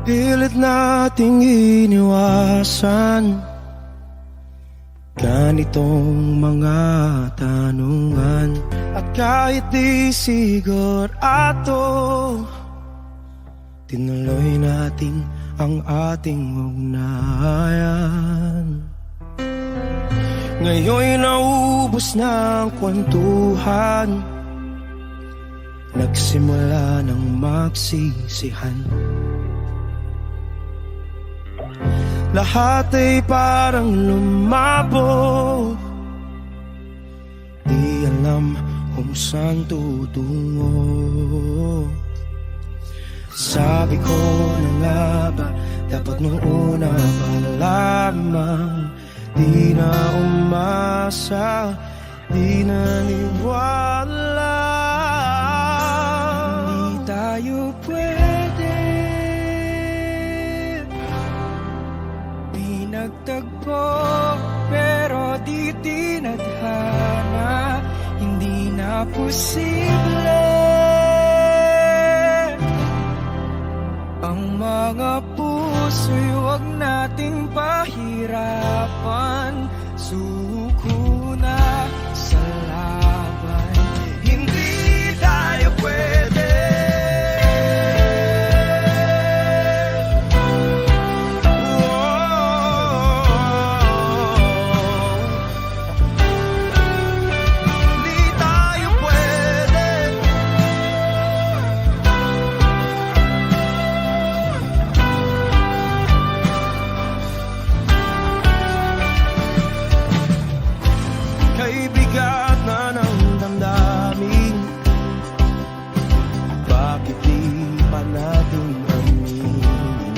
Pilit nating iniwasan ganitong mga tanungan. At kahit di sigurado, tinuloy natin ang ating ugnayan. Ngayon'y naubos na ang kwentuhan, nagsimula ng magsisihan. Lahat ay parang lumabo, di alam kung saan tutungo. Sabi ko na nga ba, dapat nung una pa lamang, di na umasa, di naniwala. Hindi tayo pwede, di nagtagpo, pero di tinadhana. Hindi na posible ang mga puso'y huwag nating pahirapan. Suko na sa laban, hindi tayo pwede. Hindi tayo pwede. Kay bigat na ng damdamin, bakit di pa natin aminin?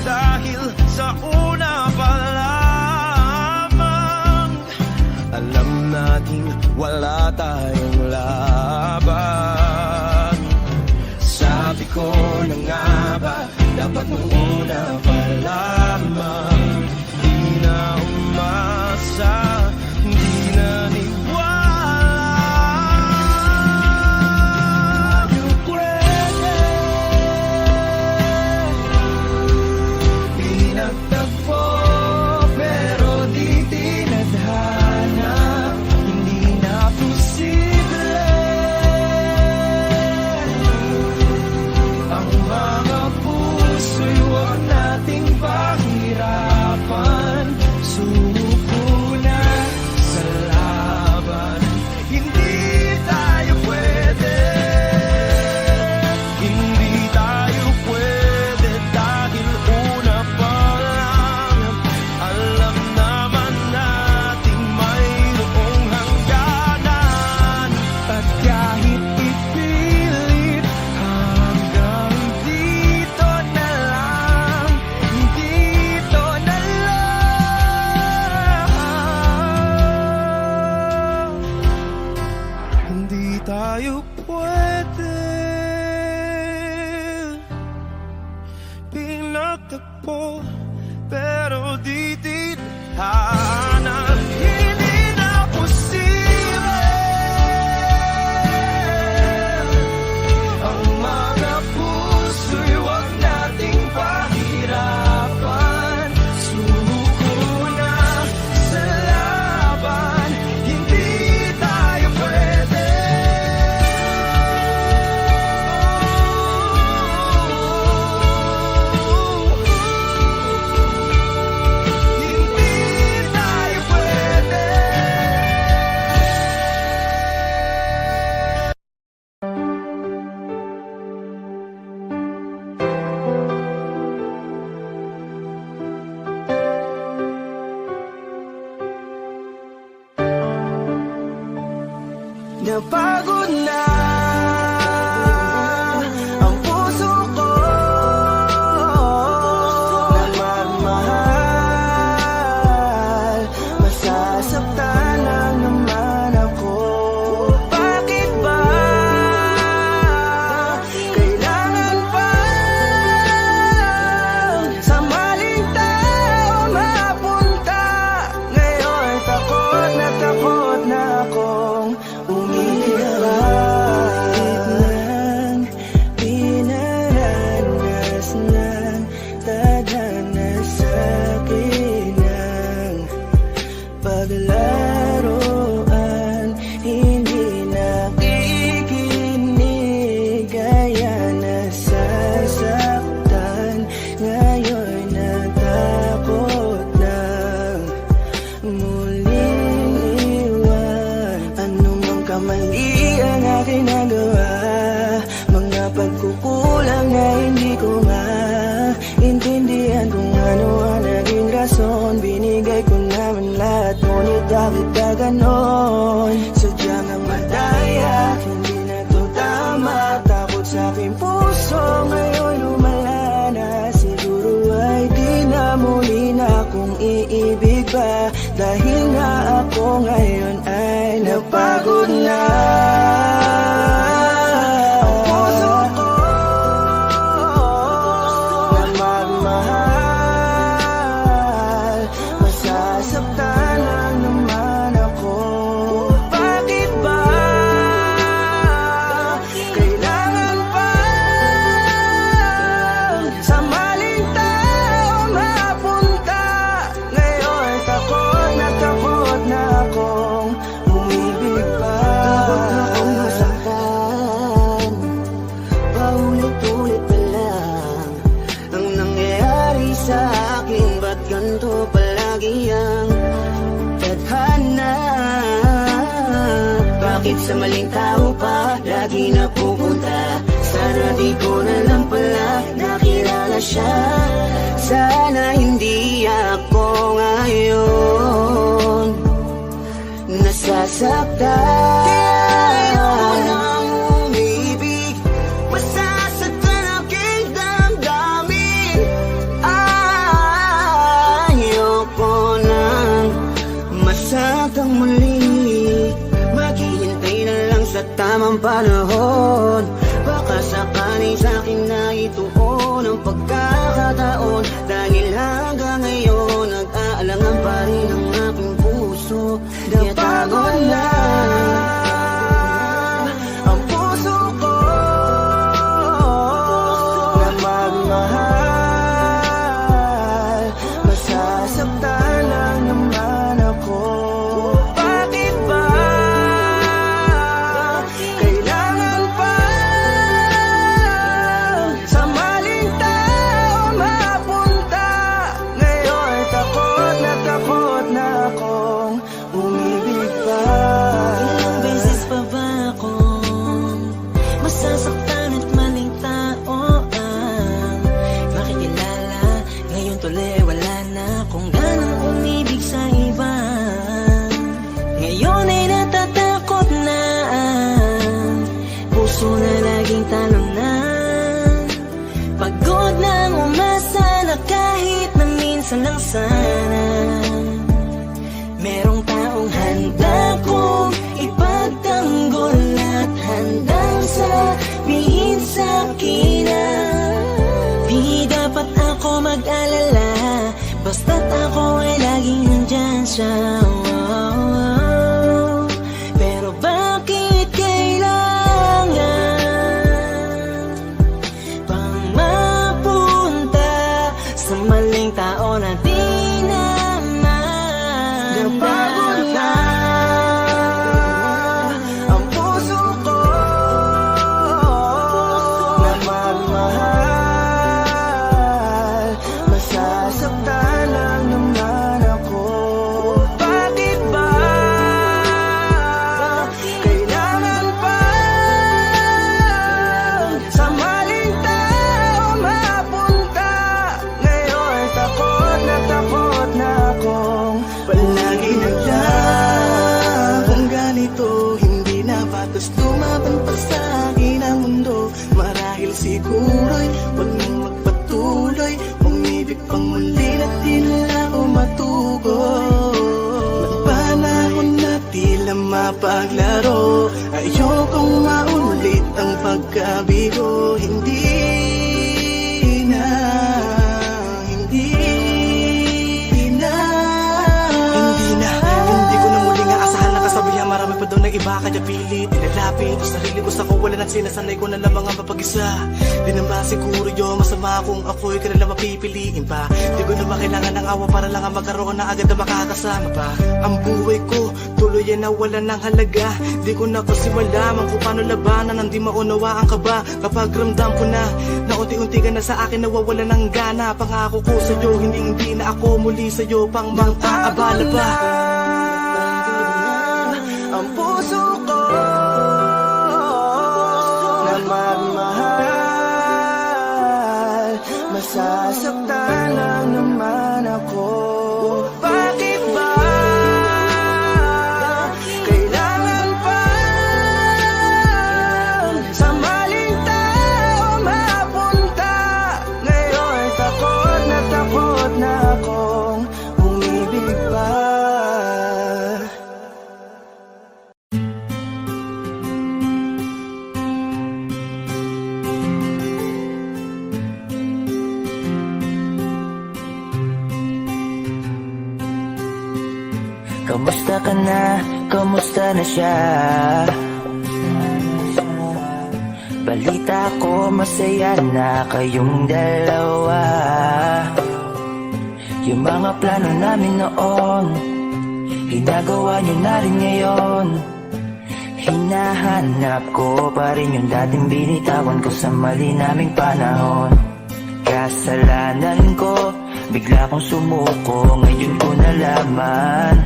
Dahil sa una pa lamang, alam nating wala tayong laban. Sabi ko na nga ba, dapat nung una pa lamang, di na umasa, di naniwala. Tayo pwede, di nagtagpo, pero di tinadhana. Hindi na posible ang mga puso'y huwag nating pahirapan. Suko na sa laban, hindi tayo pwede. Hindi tayo pwede dahil una pa lang, alam naman natin mayroong hangganan. At kahit ipilit, hanggang dito na lang, dito na lang. Hindi tayo pwede, pinagtagpo, pero di tinadhana. Hindi na posible ang mga puso'y huwag nating pahirapan. Suko na sa laban, hindi tayo pwede. Hindi tayo pwede. Napagod na ang puso ko na magmahal. Masasaktan lang naman ako. Bakit ba kailangan pa sa maling tao mapunta? Ngayon takot na akong umiyak. laruan, hindi nakikinig, kaya nasasaktan. Ngayon natakot ng muling iwan. Anumang kamali ang aking nagawa, mga pagkukulang na hindi ko maintindihan kung ano ang naging rason. Binigay ko naman lahat, ngunit bakit ka ganon? Sadyang ang madaya, hindi na to tama. Takot sa aking puso, ngayon lumala na. Siguro ay di na muli na akong iibig pa, dahil nga ako ngayon ay napagod na. Masasaktan lang naman ako. Bakit ba kailangan pa sa maling tao mapunta? Ngayon takot na akong umibig pa. Takot na akong masaktan, paulit-ulit pa lang ang nangyayari sa akin. Ba't ganito palagi ang tadhana? Bakit sa maling tao pa lagi napupunta? Sana di ko na lang pala nakilala siya. Sana hindi ako ngayon nasasaktan. Kaya ayoko nang umibig, masasaktan aking damdamin. Ayoko nang masaktan muli, maghihintay na lang sa tamang panahon. Baka sakaling sa'kin na ituon ang pagkakataon, dahil hanggang ngayon nag-aalangan pa rin ang aking puso. Napagod na ang puso ko na magmahal. Masasaktan lang naman ako. Bakit ba kailangan pa sa maling tao mapunta? Ngayon takot na akong umibig pa. Ilang beses pa ba akong masasaktan at maling tao ang makikilala? Ngayon tuloy wala na akong ganang umibig sa iba. Ngayon ay natatakot na ang puso na laging talunan. Pagod nang umasa na kahit na minsan lang sana merong taong handa kong ipagtanggol at handang sabihin sa'kin na di dapat ako mag-alala, basta't ako ay laging nandyan siya. Pero bakit kailangan pang mapunta sa maling tao na di Napagod na ang puso ko na magmahal. Masasaktan lang naman ako. Bakit ba kailangan pa sa maling tao mapunta? Ngayon takot na akong palagi naglang. Kung ganito hindi na batas lumaban pa sa akin ang mundo. Marahil siguro'y huwag nang magpatuloy, umibig pang muli na di na ako matugon. Panahon na tila mapaglaro, ayokong maulit ang pagkabigo. Hindi na Hindi ko na muling aasahan na kasabihan. Marami pa daw na may iba kaya pilit ilalapit ang sarili ko sa kawalan at sinasanay ko na lamang ang mapag-isa. Di naman siguro yun masama kung ako'y kailan mapipiliin pa. Di ko naman kailangan ng awa para lang ang magkaroon na agad na makakasama pa. Ang buhay ko tuloy ay nawalan ng halaga. Di ko na kasi malaman kung paano labanan ang di maunawaan ka ba. Kapag ramdam ko na unti-unti ka na sa akin nawawala ng gana. Pangako ko sa'yo hindi na ako muli sa'yo pang mang-aabala pa. Ang puso ko na magmahal, masasaktan lang naman ako. Bakit ba kailangan pa sa maling tao mapunta? Ngayon takot na akong umibig pa. Kamusta ka na? Kamusta na siya? Balita ko masaya na kayong dalawa. Yung mga plano namin noon ginagawa niyo na rin ngayon. Hinahanap ko pa rin yung dating binitawan ko sa mali naming panahon. Kasalanan ko, bigla kong sumuko, ngayon ko nalaman.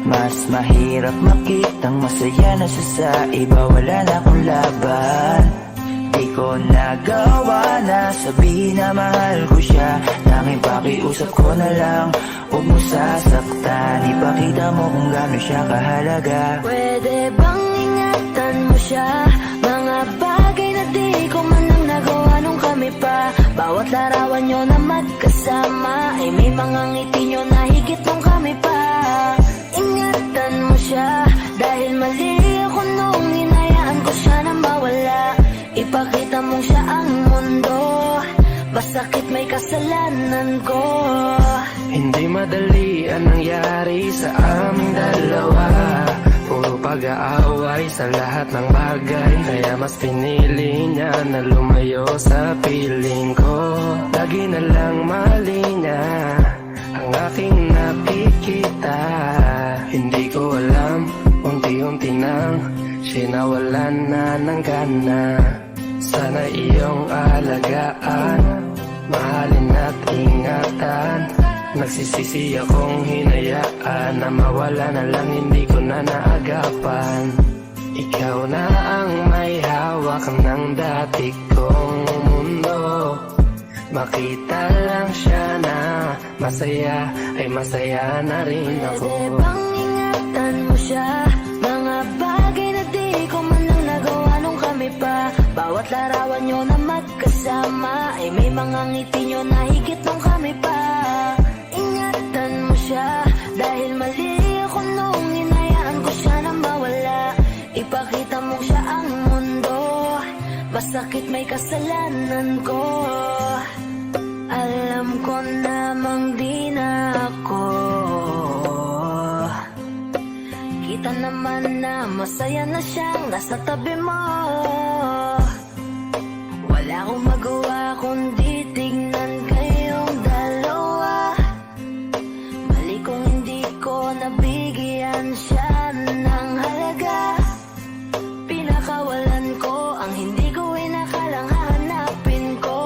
Mas mahirap makitang masaya na siya sa iba, wala na akong laban. Di ko nagawa na sabihin na mahal ko siya. Tanging pakiusap ko na lang, huwag mo sasaktan. Ipakita mo kung gaano siya kahalaga. Pwede bang ingatan mo siya? Mga bagay na di ko man lang nagawa nung kami pa. Bawat larawan nyo na magkasama ay may mga ngiti nyo na higit nung kami pa. Ingatan mo siya dahil mali ako nung hinayaan ko siya na mawala. Ipakita mong siya ang mundo, masakit may kasalanan ko. Hindi madali ang nangyari sa aming dalawa. Puro pag-aaway sa lahat ng bagay, kaya mas pinili niya na lumayo sa piling ko. Lagi na lang mali niya ang aking nakikita. Hindi ko alam, unti-unti nang sinawalan na ng gana. Sana iyong alagaan, mahalin at ingatan. Nagsisisi akong hinayaan na mawala na lang, hindi ko na naagapan. Ikaw na ang may hawak ng dati kong mundo. Makita lang siya na masaya, ay masaya na rin ako. Pwede bang ingatan mo siya? Mga bagay na di ko man lang nagawa nung kami pa. Bawat larawan nyo na magkasama ay may mga ngiti nyo na higit nung kami pa. Ingatan mo siya dahil mali ako nung hinayaan ko siya na mawala. Ipakita mo siya ang mundo, masakit may kasalanan ko. Alam ko namang di na ako. Kita naman na masaya na siyang nasa tabi mo. Wala akong magawa kundi tignan kayong dalawa. Mali kung hindi ko nabigyan siya ng halaga. Pinakawalan ko ang hindi ko inakalang hahanapin ko.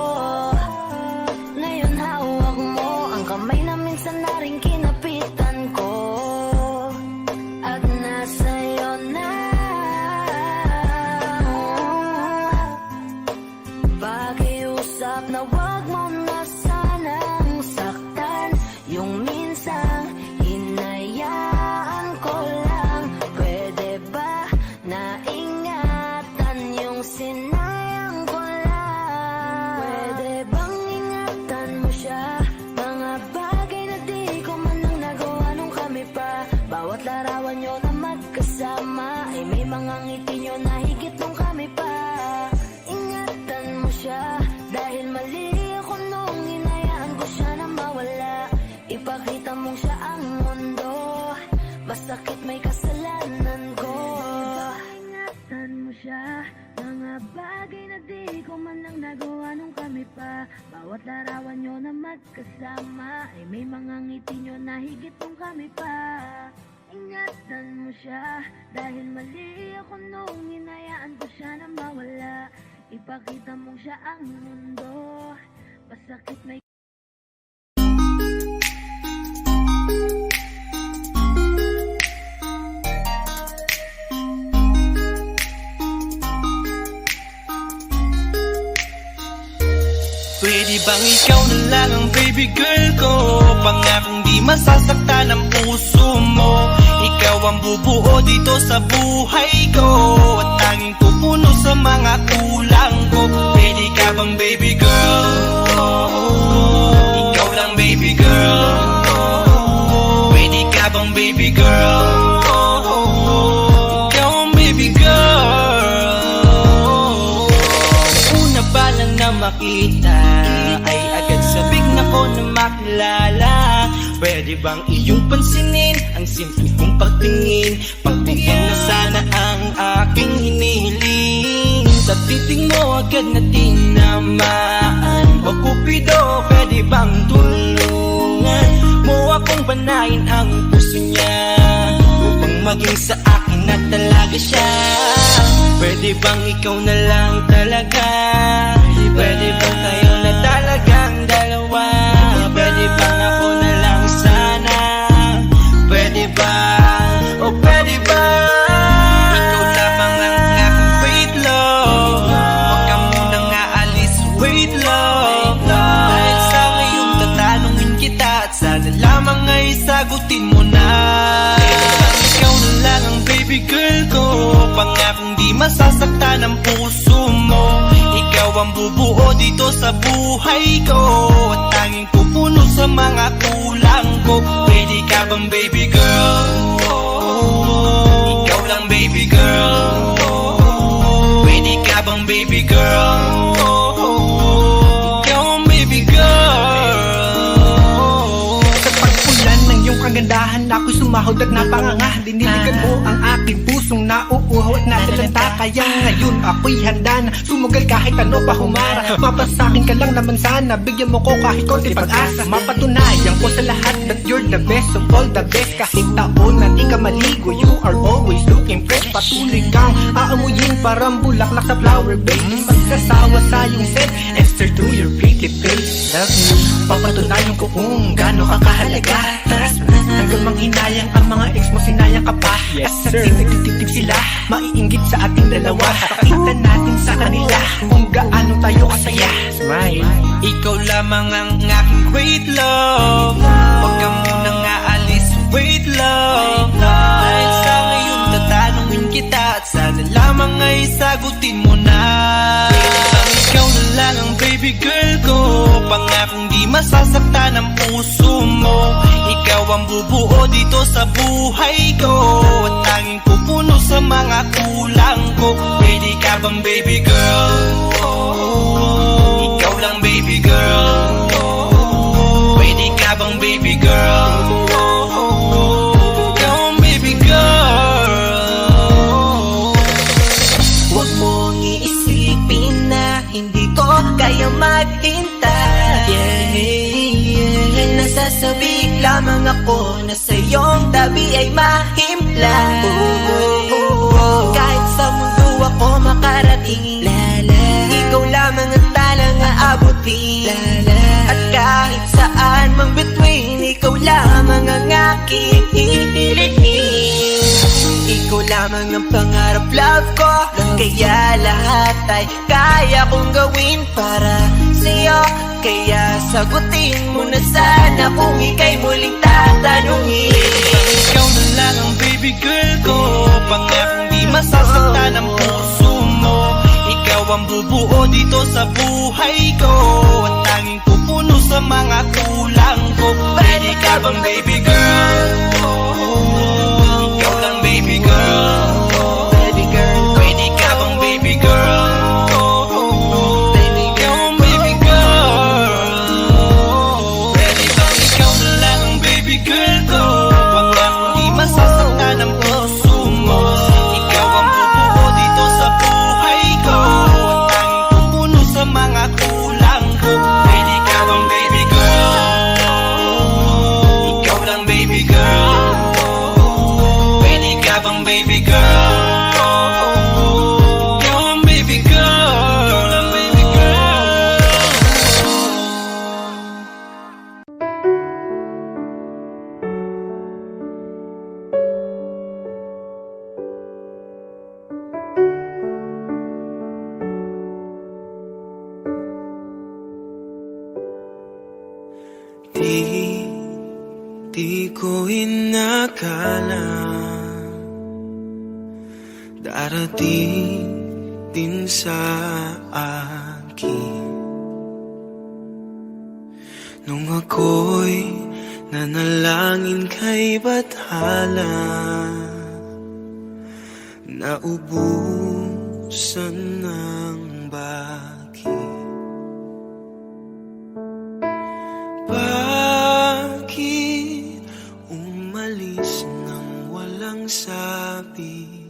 Ngayon hawak mo ang kamay na minsan na rin kinapitan ko. At nasa'yo na. Pakiusap na wag mo na sanang saktan. Yung minsang hinayaan ko lang. Pwede ba na ingatan yung sinayang ko lang? Pwede bang ingatan mo siya? Mga bagay na di ko man lang nagawa nung kami pa. Bawat larawan nyo na magkasama ay may mga ngiti nyo na higit nung kami pa. Ingatan mo siya dahil mali ako nung hinayaan ko siya na mawala. Ipakita mong siya ang mundo, masakit may kasalanan ko. kasama ay may mga ngiti nyo na higit kung kami pa. Ingatan mo siya dahil mali ako nung hinayaan ko siya na mawala. Ipakita mong siya ang mundo, pasakit may Pwede bang ikaw na lang ang baby girl ko? Pangakong di masasaktan ang puso mo. Ikaw ang bubuo dito sa buhay ko, at tanging pupuno sa mga kulang ko. Pwede ka bang baby girl? Ikaw lang baby girl. Pwede ka bang baby girl? Ikaw ang baby girl. Una pa lang na makita ay agad sabik na ko na makilala. Pwede bang iyong pansinin ang simple kong pagtingin? Pagbigyan na sana ang aking hinihiling. Sa titing mo agad na tinamaan. O Cupido, pwede bang tulungan mo akong banayin ang puso niya, upang maging sa akin na talaga siya? Pwede bang ikaw na lang talaga? Pwede bang tayo na talagang dalawa? Pwede bang ako na lang sana? Pwede ba? O pwede ba? Ikaw lamang ang aking wait love. Huwag ka munang aalis, wait love. Dahil sa ngayon tatanungin kita, at sana lamang ay sagutin mo na. Pwede bang ikaw na lang ang baby girl ko? Pangakong di masasaktan ang puso mo. Ikaw ang bubuo dito sa buhay ko, at tanging pupuno sa mga kulang ko. Pwede ka bang baby girl? Ikaw lang baby girl. Pwede ka bang baby girl? Ikaw ang baby girl. Sa pagpulan ng iyong kagandahan, ako'y sumahod at napanganga. Diniligan mo ang aking pusong nauuhaw at natalanta. Kaya ngayon ako'y handa na sumugal kahit ano pa humara. Mapasakin ka lang naman sana, bigyan mo ko kahit konti pag-asa. Mapatunayan ko sa lahat that you're the best of all the best. Kahit taon na di ka maligo, you are always looking fresh. Patuloy kang aamuyin parang bulaklak sa flower base. Magsasawa sa iyong scent and stare through your pretty face. Love you, papatunayan ko kung gaano ka kahalaga. Trust me, hanggang manghinayang ang mga ex mo, sinayang ka pa. Yes sir, nagtitiptip sila, maiinggit sa ating dalawa. Pakita natin sa kanila kung gaano tayo kasaya. Smile. Ikaw lamang ang aking great love. Huwag ka munang aalis, wait love. Dahil sa ngayon tatanungin kita, at sana lamang ay sagutin mo na. Pwede bang ikaw na lang ang baby girl ko? Pangakong di masasaktan ang puso mo. Ikaw ang bubuo dito sa buhay ko, at tanging pupuno sa mga kulang ko. Pwede ka bang baby girl? Ikaw lang baby girl. Pwede ka bang baby girl? Ikaw ang baby girl. Huwag mong iisipin na hindi ko kaya maghintay. Nasasabik lamang ako na sa iyong tabi ay mahimpla. Kahit sa mundo ako makarating, ikaw lamang ang talang aabutin. At kahit saan mang between, ikaw lamang ang aking hihilihin. Ikaw lamang ang pangarap, love ko. Kaya lahat ay kaya kong gawin para sa'yo. Kaya sagutin mo na sana kung ika'y muling tatanungin. Ikaw na lang ang baby girl ko. Pangakong di masasaktan ang puso mo. Ikaw ang bubuo dito sa buhay ko, at tanging pupuno sa mga kulang ko. Pwede ka bang baby girl? Ikaw lang baby girl. Baby girl. Pwede ka bang baby girl? Ikaw ang baby girl. Pwede bang ikaw na lang ang baby girl ko? Pangakong di masasaktan ang puso mo. Ikaw ang bubuo dito sa buhay ko, at tanging pupuno sa mga kulang ko. Pwede ka bang baby girl? lang baby girl. Ikaw ang baby girl. Di ko inakala darating din sa akin nung ako'y nanalangin kay Bathala, naubusan ng bakit. Bakit umalis nang walang sabi?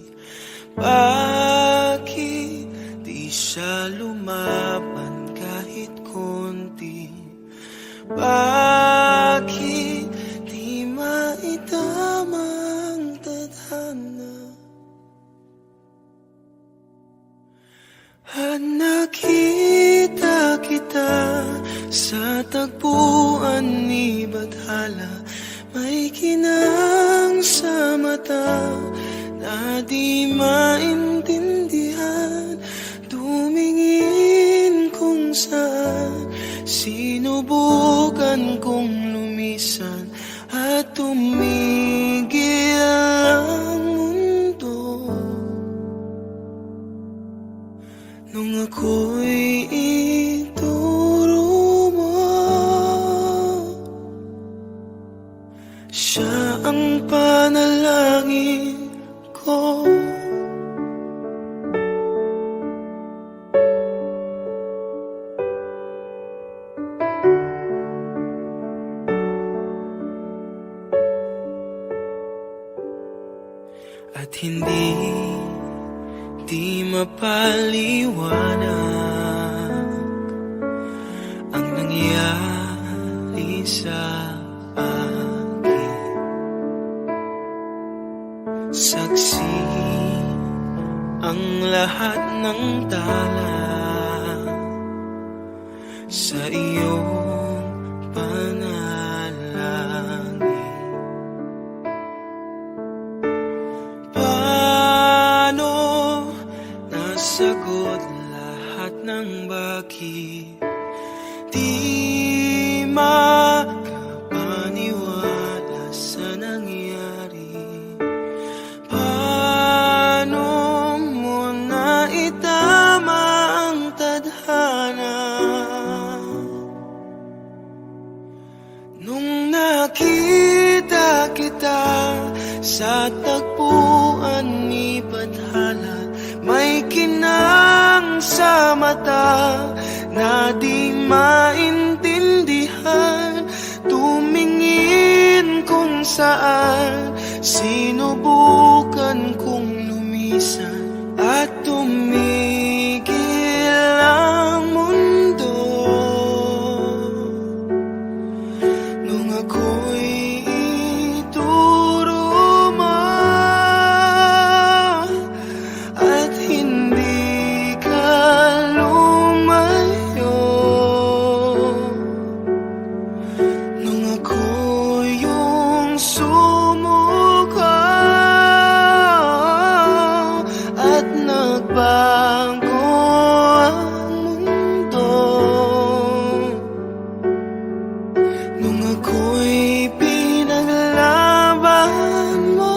Bakit di siya lumaban kahit konti? Bakit di maitama ang tadhana? At nakita kita sa tagpuan ni Bathala, may kinang sa mata na di maintindihan. Tumingin kung saan, sinubukan kong lumisan at tumigil ang mundo. Nung ako'y ituro mo, siya ang panalangin ko. At hindi di mapaliwanag ang nangyari sa akin. Saksi ang lahat ng tala sa iyong panalangin. Paano nasagot lahat ng bakit? Di makapaniwala sa nangyari. Paano mo naitama ang tadhana? Nung nakita kita sa tagpuan ni Bathala, may kinang sa mata na di maintindihan. Tumingin kung saan, sinubukan kong lumisan at tumigil ang mundo. Nung ako'y ituro mo at hindi ka lumayo, nung ako yung sumuko at nagbago ang mundo, nung ako'y pinaglaban mo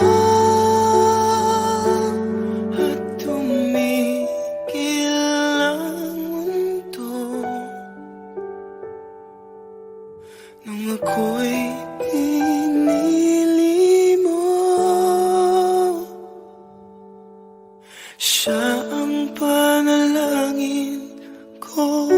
at tumigil ang mundo, nung ako'y pinili mo, siya ang panalangin ko.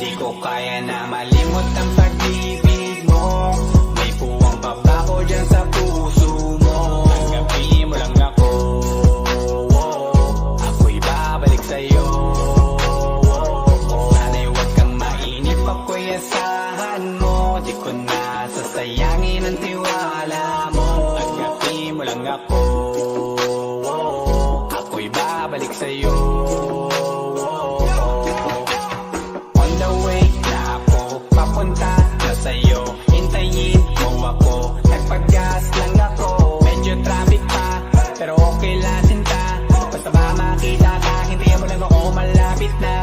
Di ko kaya na na malimot ang pag-ibig mo. May puwang pa ba ko dyan sa puso mo? Tanggapin mo lang ako, ako'y babalik sa'yo. Sana'y huwag kang mainip, ako'y asahan mo. Di ko na sasayangin ang tiwala mo. Tanggapin mo lang ako, ako'y babalik sa'yo. On the way na ako, papunta na sa'yo. Hintayin mo ako, nagpag-gas lang ako. Medyo traffic pa, pero okay lang sinta. Basta ba makita ka, hintayin mo lang ako, malapit na.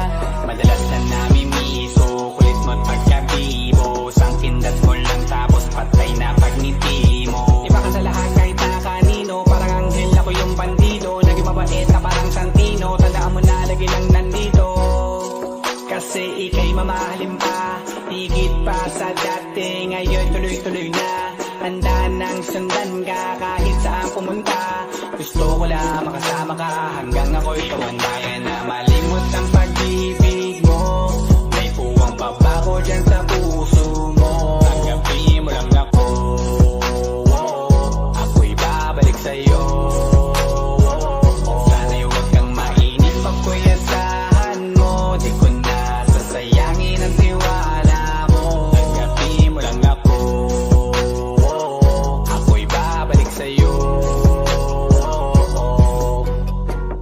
Madalas na namimiso, kulit mo't pagkabibo. Sangkindat mo lang tapos patay na pagngiti mo. Iba ka sa lahat kahit na kanino, parang anghel ako yung bandido. Naging mabait na parang Santino, tandaan mo na lagi lang nandito. Kasi ika'y mamahalin pa, higit pa sa dati. Ngayon tuloy-tuloy na, handa nang sundan ka kahit saan pumunta. Gusto ko lang makasama ka hanggang ako'y tumanda. Yan na malimot ang pag-ibig mo. May puwang pa ba ko dyan sa puso mo? Tanggapin mo lang ako, ako'y babalik sa'yo. Sana'y huwag kang mainip, ako'y asahan mo. Di ko na sasayangin ang tiwala mo. Tanggapin mo lang ako, ako'y babalik sa'yo.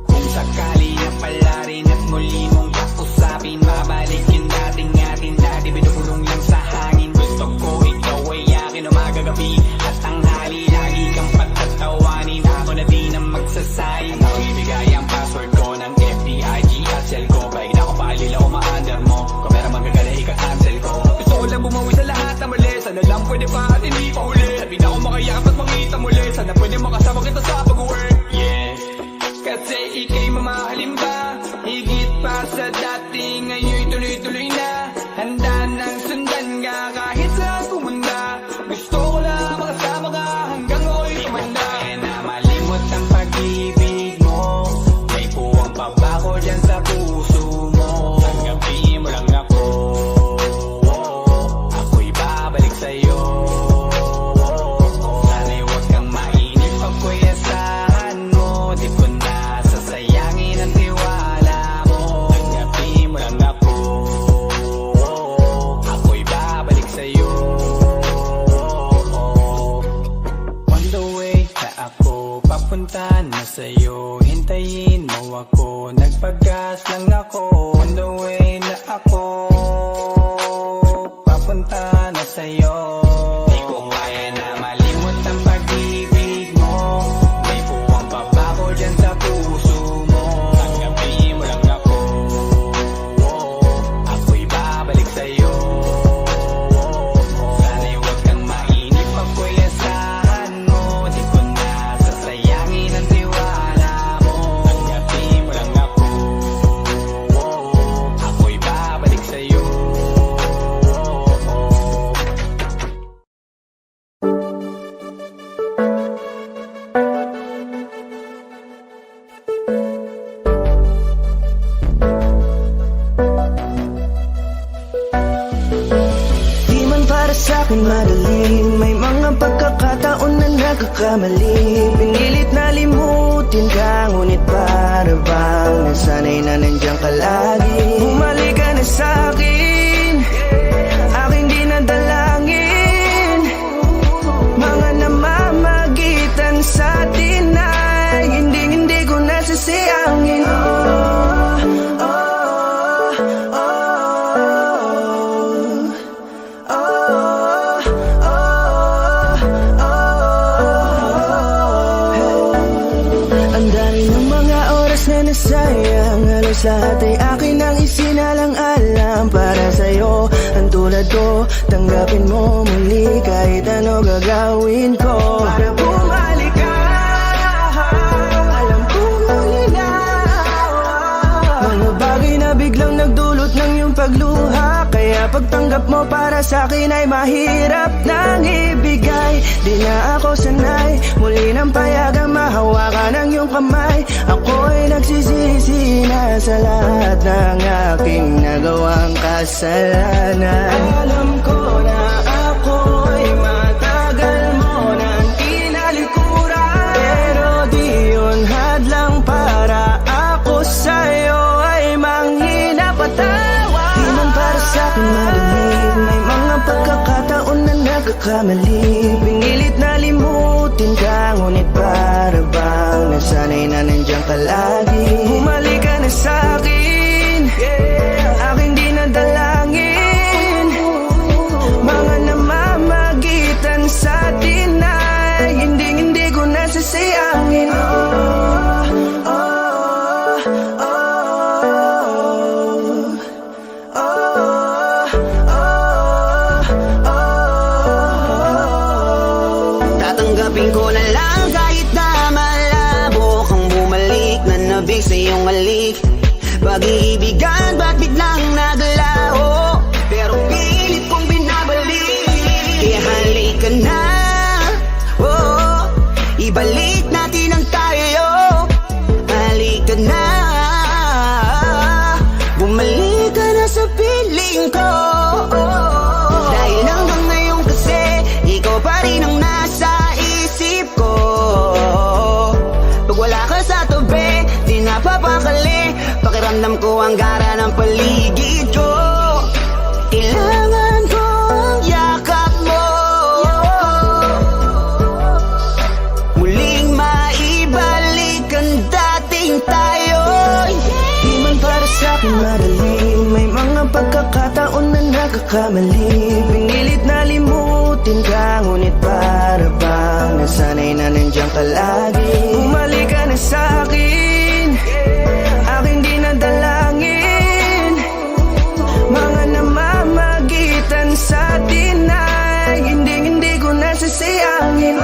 Kung sakali na pala rin at muli mong kausapin, mabalik yung dating atin. Dati binubulong lang sa hangin. Gusto ko ikaw ay akin umaga gabi at tanghali. Lagi kang patatawanin, ako na din ang magsasayin. Ako ibigay ang password ko ng FBIG at cell ko. Kahit ako paalila o ma-under mo, kung meron magagala ika-cancel ko. Gusto ko lang bumawi sa lahat na mali. Sana lang pwede pa at hindi pa huli. Sabi na ako makayakap at makita muli. Sana pwede makasama kita sa pag-work. Yeah, kasi ika'y mamahalin pa, higit pa sa dati. Ngayon tuloy-tuloy na, handa nang sundan ka kahit saan pumunta. Gusto ko lang makasama ka hanggang ako'y tumanda. Kaya na malimot ang pag-ibig mo. May puwang pa ba ko dyan sa puso mo? Tanggapin mo lang ako, ako'y babalik sa'yo. Sana'y huwag kang mainip, ako'y asahan mo. Di ko na sasayangin ang tiwala mo. Tanggapin mo lang ako, ako'y babalik sa'yo. On the way na ako, papunta na sa'yo. Hintayin mo ako, nagpag-gas lang ako. On the way na ako, papunta na sa'yo. Di ko kaya na malimot ang pag-ibig mo. May puwang pa ba ko dyan sa puso mo? Tanggapin mo lang ako, ako'y babalik sa'yo. Sana'y huwag kang mainip, ako'y asahan mo. Di ko na sasayangin ang tiwala mo. Tanggapin mo lang ako, ako'y babalik sa'yo. Di man para sa'kin madali, may mga pagkakataon na nagkakamali. Pinilit na limutin ka, ngunit para bang nasanay na nandiyan ka lagi. Bumalik ka na sa'kin, aking di nadalangin. Mga namamagitan sa atin ay hindi ko nasasayangin. Ang dami ng mga oras na nasayang, halos lahat ay akin ang isinalang-alam para sa'yo. Ang tulad ko, tanggapin mo muli kahit ano gagawin ko para bumalik ka. Alam kong malinaw, mga bagay na biglang nagdulot ng iyong pagluha. Kaya pagtanggap mo para sa'kin ay mahirap nang ibigay. Di na ako sanay, muli nang payagang mahawakan ang iyong kamay. Ako'y nagsisisi na sa lahat ng aking nagawang kasalanan. Alam ko na ako'y matagal mo nang tinalikuran, pero di yun hadlang para ako sa'yo ay manghina patawa. Di man para sa'kin madali, may mga pagkakataon na nagkakamali. Pinilit na limutin ka, ngunit para bang nasanay na nandiyan ka lagi. Bumalik ka na sa'kin, aking dinadalangin. Mga namamagitan sa atin ay hindi ko nasasayangin. Tatanggapin ko na lang kahit na malabo kang bumalik, nanabig sa iyong halik. Pag-iibigan ba't biglang naglaho, pero pilit kong binabalik. Kaya halika na, oh, ibalik natin ang tayo. Halika na, bumalik ka na sa piling ko. Dahil hanggang ngayon kasi ikaw pa rin ang nasa isip ko. Pag wala ka sa tabi, di napapakali. Pakiramdam ko ang gara ng paligid ko. Kailangan ko ang yakap mo, muling maibalik ang dating tayo. Di man para sa'kin madali, may mga pagkakataon na nagkakamali. Pinilit na limutin ka, ngunit para bang nasanay na nandiyan ka lagi. Bumalik ka na sa'kin, aking dinadalangin. Mga namamagitan sa atin ay hindi ko nasasayangin.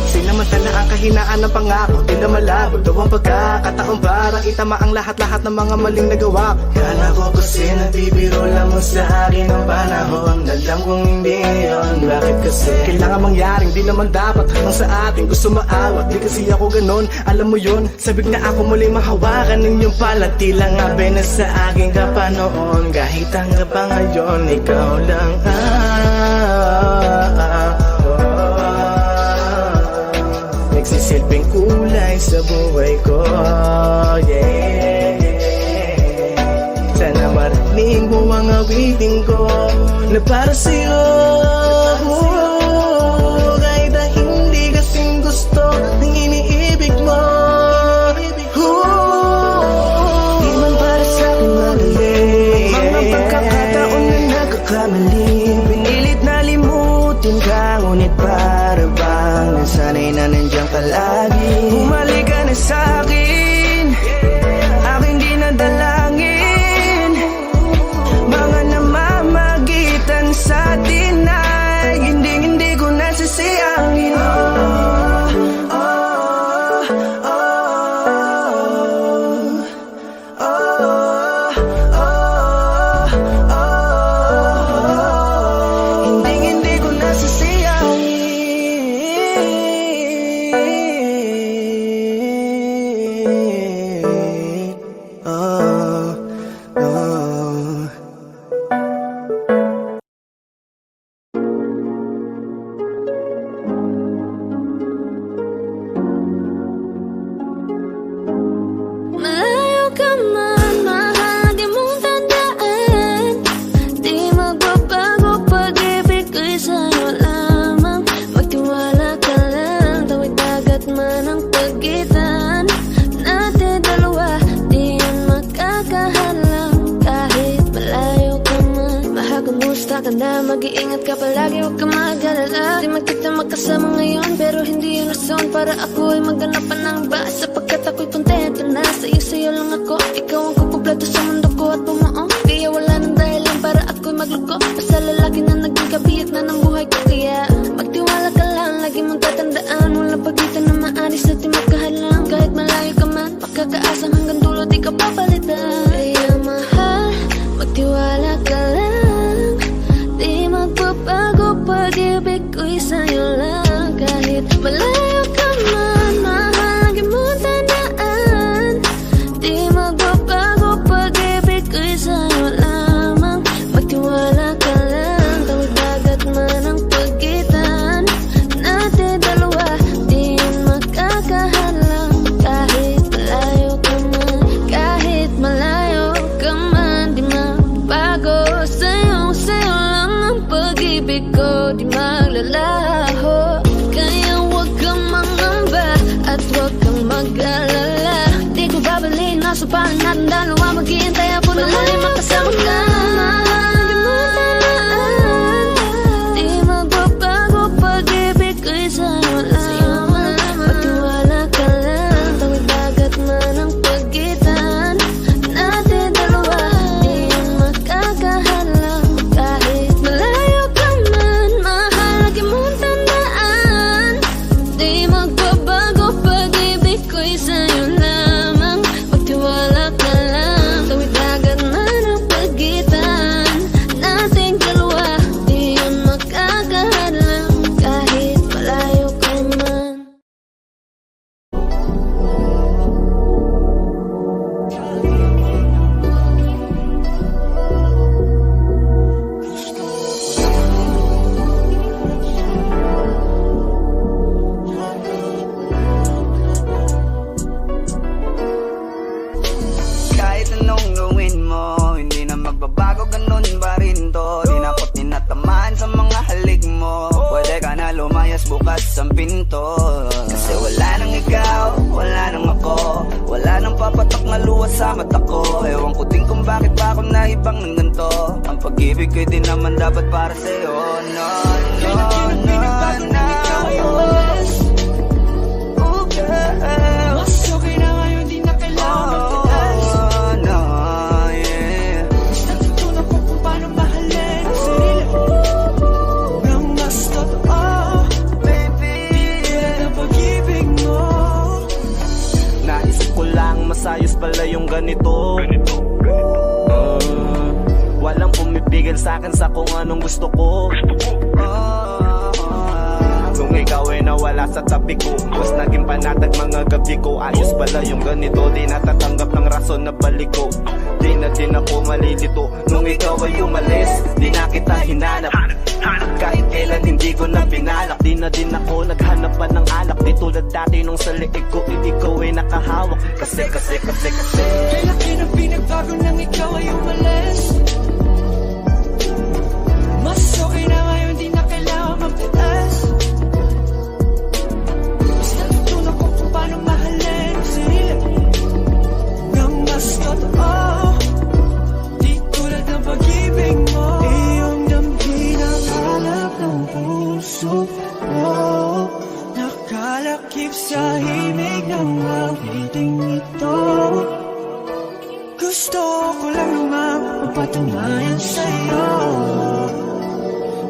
Sinamantala ang kahinaan ng pangako, di na malabo daw ang pagkakataon para itama ang lahat-lahat ng mga maling nagawa ko. Kala ko kasi nagbibiro lang mo sa akin ang panahon. Alam kong hindi yun, bakit kasi kailangan mangyaring di naman dapat hanggang sa atin gusto maawat. Di kasi ako ganon, alam mo yun. Sabik na ako muli mahawakan ng iyong palat. Tila nga na sa aking kapanoon. Kahit hanggang pa ngayon, ikaw lang nagsisilbing kulay sa buhay ko, yeah. Sana marinig mo ang awitin ko na para sa'yo, kahit na hindi kasing gusto ng iniibig mo. Di man para sa'kin madali, mga pagkakataon na nagkakamali. Pinilit na limutin ka, ngunit para bang nasanay na nandiyan ka lagi. Bumalik ka na sa'kin, aking dinadalangin. Mga namamagitan sa atin ay hindi ko nasasayangin. Hindi ko Malayo ka man, mahal, di mong tandaan. Di magbabago pag-ibig ko'y sa'yo lamang. Magtiwala ka lang, tawid dagat man ang pagitan natin dalawa, di yan makakahalang. Kahit malayo ka man, mahal, kumusta ka na? Mag-iingat ka palagi, huwag ka mag-alala. Di man kita magkasama ngayon, pero hindi yun rason para ako'y maganapan ng iba. Sapagkat ako'y kontento na sa'yo lang ako. Ikaw ang kukumpleto sa mundo ko at bumuo. Kaya wala nang dahilan para ako'y magluko. Basta lalaki na naging kabiyak na ng buhay ko. lagi mong tatandaan, walang pagitan na maalis at di magkahalang. Kahit malayo ka man, makakaasang hanggang dulo di ka papalitan. Kaya mahal, magtiwala ka lang, di magbabago, pag-ibig ko'y sa'yo lang. Kahit malayo ka man, mahal, lagi mong tandaan, di magbabago, pag-ibig ko'y sa'yo lamang. Magtiwala ka lang, tawid dagat man ang pagitan natin dalawa, di yun magkakahalang. Kahit malayo ka man, kahit malayo ka man, di magbago, sa'yo lang ang pag-ibig ko, di maglalaho. Kaya huwag kang mangamba at huwag kang mag-alala, di ko babaliin, nasa palan natin dalawa, maghihintay ako na muli makasama ka. Di magbabago, pag-ibig ko'y sa'yo lamang. Magtiwala ka lang, tawid dagat man ang pagitan natin dalawa, di yun magkakahalang. Kahit malayo ka man, mahal, lagi mong tandaan, di magbabago, pag-ibig ko'y sa'yo lamang. Magtiwala ka lang, tawid dagat man ang pagitan nating dalawa, di yun magkakahalang. Kahit malayo ka man. Kahit anong gawin mo, hindi na magbabago, ganun pa rin to. Di na ako't tinatamaan sa mga halik mo. Pwede ka na lumayas, bukas ang pinto. Kasi wala nang ikaw, wala nang ako, wala nang papatak na luha sa mata ko. Ewan ko din kung bakit pa ako naibang ng ganito. Ang pag-ibig ko'y di naman dapat para sa'yo. No, no, no, no. Oh, girl. Mas okay na ngayon, di na kailangan magtaas. Oh, no, yeah. Mas natutunan ko kung paano mahalin ang sarili nang mas totoo, Baby, tulad ng pag-ibig mo. Naisip ko lang, masayos pala yung ganito. Walang pumipigil sa'kin sa kung anong gusto ko. Nung ikaw ay nawala sa tabi ko, mas naging panatag mga gabi ko. Ayos pala yung ganito, di natatanggap ng rason na balik ko. Di na din ako malilito, nung ikaw ay umalis, di na kita hinanap. Kahit kailan hindi ko na pinalak, di na din ako naghanap pa ng alak. Di tulad dati nung sa liig ko, ikaw ay nakahawak. Kasi Kaya laki ng pinagbago nang ikaw ay umalis. Mas okay na ngayon, di na kailangan magtaas. Mas natutunan ko kung paano mahalin ang sarili nang mas totoo, di tulad ng pag-ibig mo. Iyong damhin ang hanap ng puso mo, nakalakip sa himig ng awiting ito. Gusto ko lang naman mapatunayan sa'yo,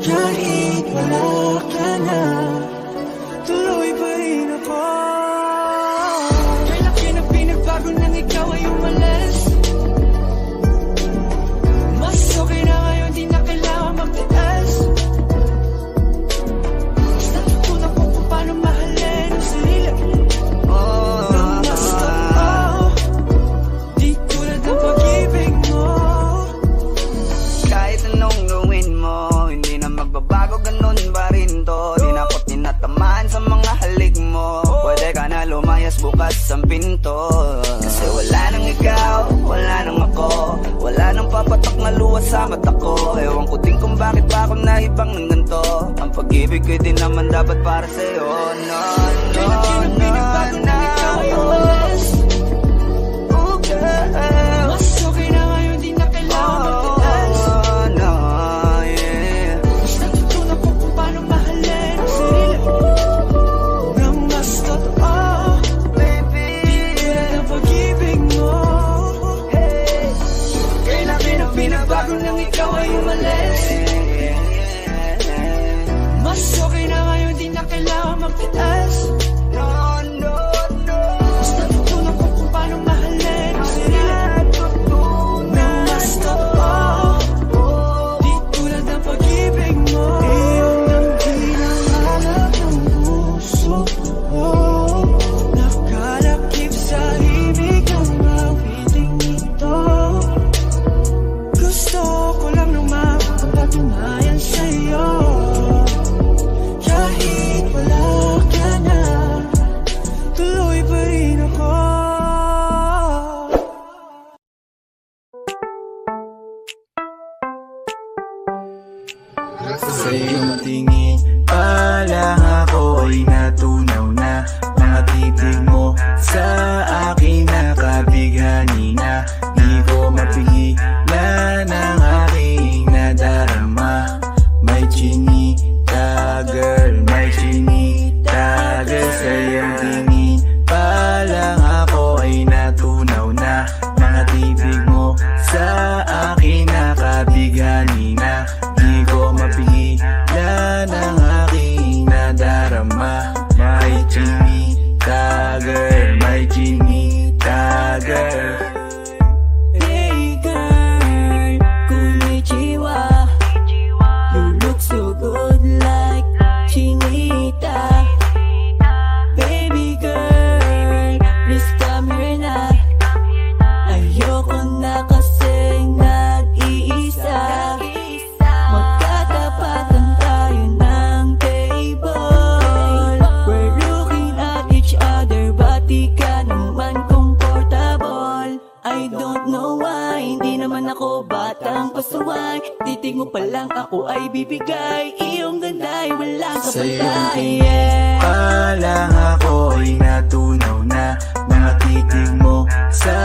kahit wala ka na, tuloy pa rin ako. Kaya laki na pinagbago nang ikaw ay umalis. Mas okay na ngayon, di na kailangan magtaas. Mas natutunan ko kung paano mahalin ang sarili nang mas totoo, di tulad ng pag-ibig mo. kahit anong gawin mo, hindi na magbabago, ganun pa rin to. Di na ako't tinatamaan sa mga halik mo. Pwede ka na lumayas, bukas ang pinto. Kasi wala nang ikaw, wala nang ako, wala nang papatak na luha sa mata ko. Ewan ko din kung bakit pa ako naibang ng ganito. Ang pag-ibig ko'y di naman dapat para sa'yo. No, no, no, no. Oh, girl. Mas okay na ngayon, di na kailangan magtaas. Oh, no, yeah. Mas natutunan ko kung paano mahalin ang sarili nang mas totoo, Baby, di tulad ng pag-ibig mo. Kaya laki ng pinagbago nang ikaw ay umalis. Mas okay na ngayon, di na kailangan matigas. No, no, no. Basta tutunan ko kung paano mahalin ang sarili na gusto ko. Di tulad ng pag-ibig mo. Iyong ang hinahanap ng puso ko. Nakalakip sa ibig ang mawiting ito. Gusto ko lang nang mapapatunayan sa'yo. Kahit wala ka na, tuloy pa rin ako. Sa iyong tingin palang ako ay natunaw na. Mga titig mo sa akin nakabighani na. Di ko mapigilan ang aking nadarama. May chinita girl, may chinita girl. Sa iyong tingin palang ako ay natunaw na. Mga titig mo sa akin nakabighani na. Di ko mapigilan ang aking nadarama. May chinita girl, may chinita girl. Hey girl, konnichiwa. You look so good like Chinita. Baby girl, please come here na. Ayoko na kasing nag-iisa. Magkatapatan tayo ng table. We're looking at each other, but di ka naman comfortable. I don't know why, hindi naman ako batang pasuway. Titig mo pa lang ako ay bibigay. Iyong ganda ay walang Sa iyong kapatay. tingin palang ako ay natunaw na. Mga titig mo sa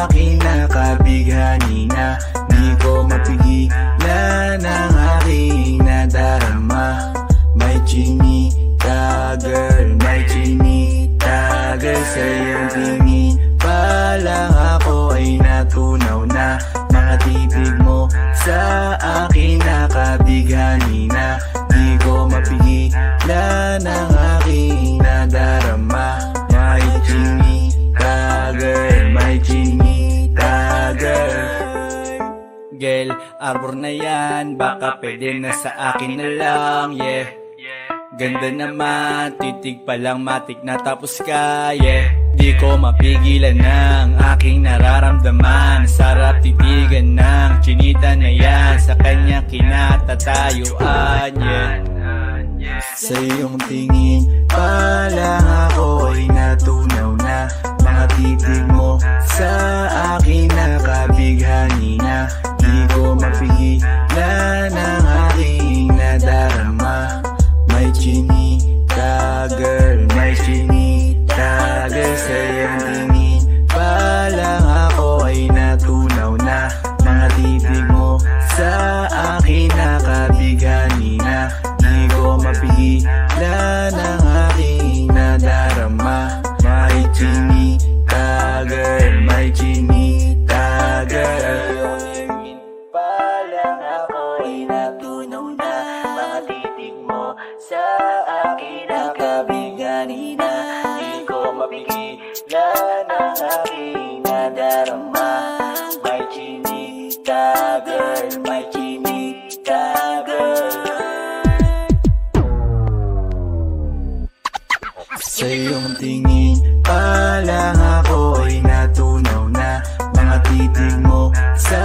akin nakabighani na. Di ko mapigilan ang aking nadarama. May chinita girl, may chinita girl. Sa iyong tingin palang ako ay natunaw na. Mga titig mo sa akin nakabighani na. Di ko mapigilan ang aking nadarama. May chinita girl, may chinita girl. Girl, arbor na yan, baka pwede na sa akin na lang, yeah. Ganda naman, titig pa lang matik na tapos ka, yeah. Di ko mapigilan ng aking nararamdaman. Sarap titigan ng chinita na yan. Sa kanya kinatatayuan, yeah. Sa iyong tingin palang ako ay natunaw na. Mga titig mo sa akin nakabighani na. Di ko mapigilan ang aking nadarama. May chinita girl, may chinita girl. Sa iyong tingin palang ako ay natunaw na. Mga titig mo sa akin nakabighani na. Di ko mapigilan ang aking nadarama. May chinita girl, may chinita girl. Palang ako ay natunaw na. Mga titig mo sa akin nakabighani na. Di ko mapigilan ang aking nadarama. May chinita girl, may chinita girl. Sa iyong tingin palang ako ay natunaw na. Mga titig mo sa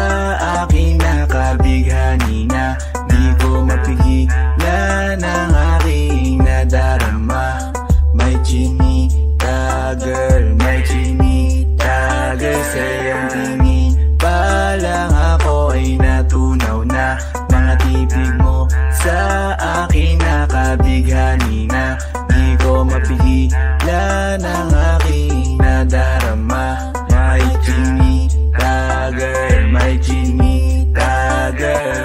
akin nakabighani na. Di ko mapigilan ang aking nadarama. May chinita girl, may chinita girl. Sa iyong tingin palang ako ay natunaw na. Mga titig mo sa akin nakabighani na. Di ko mapigilan ang aking nadarama. May chinita girl, may chinita girl.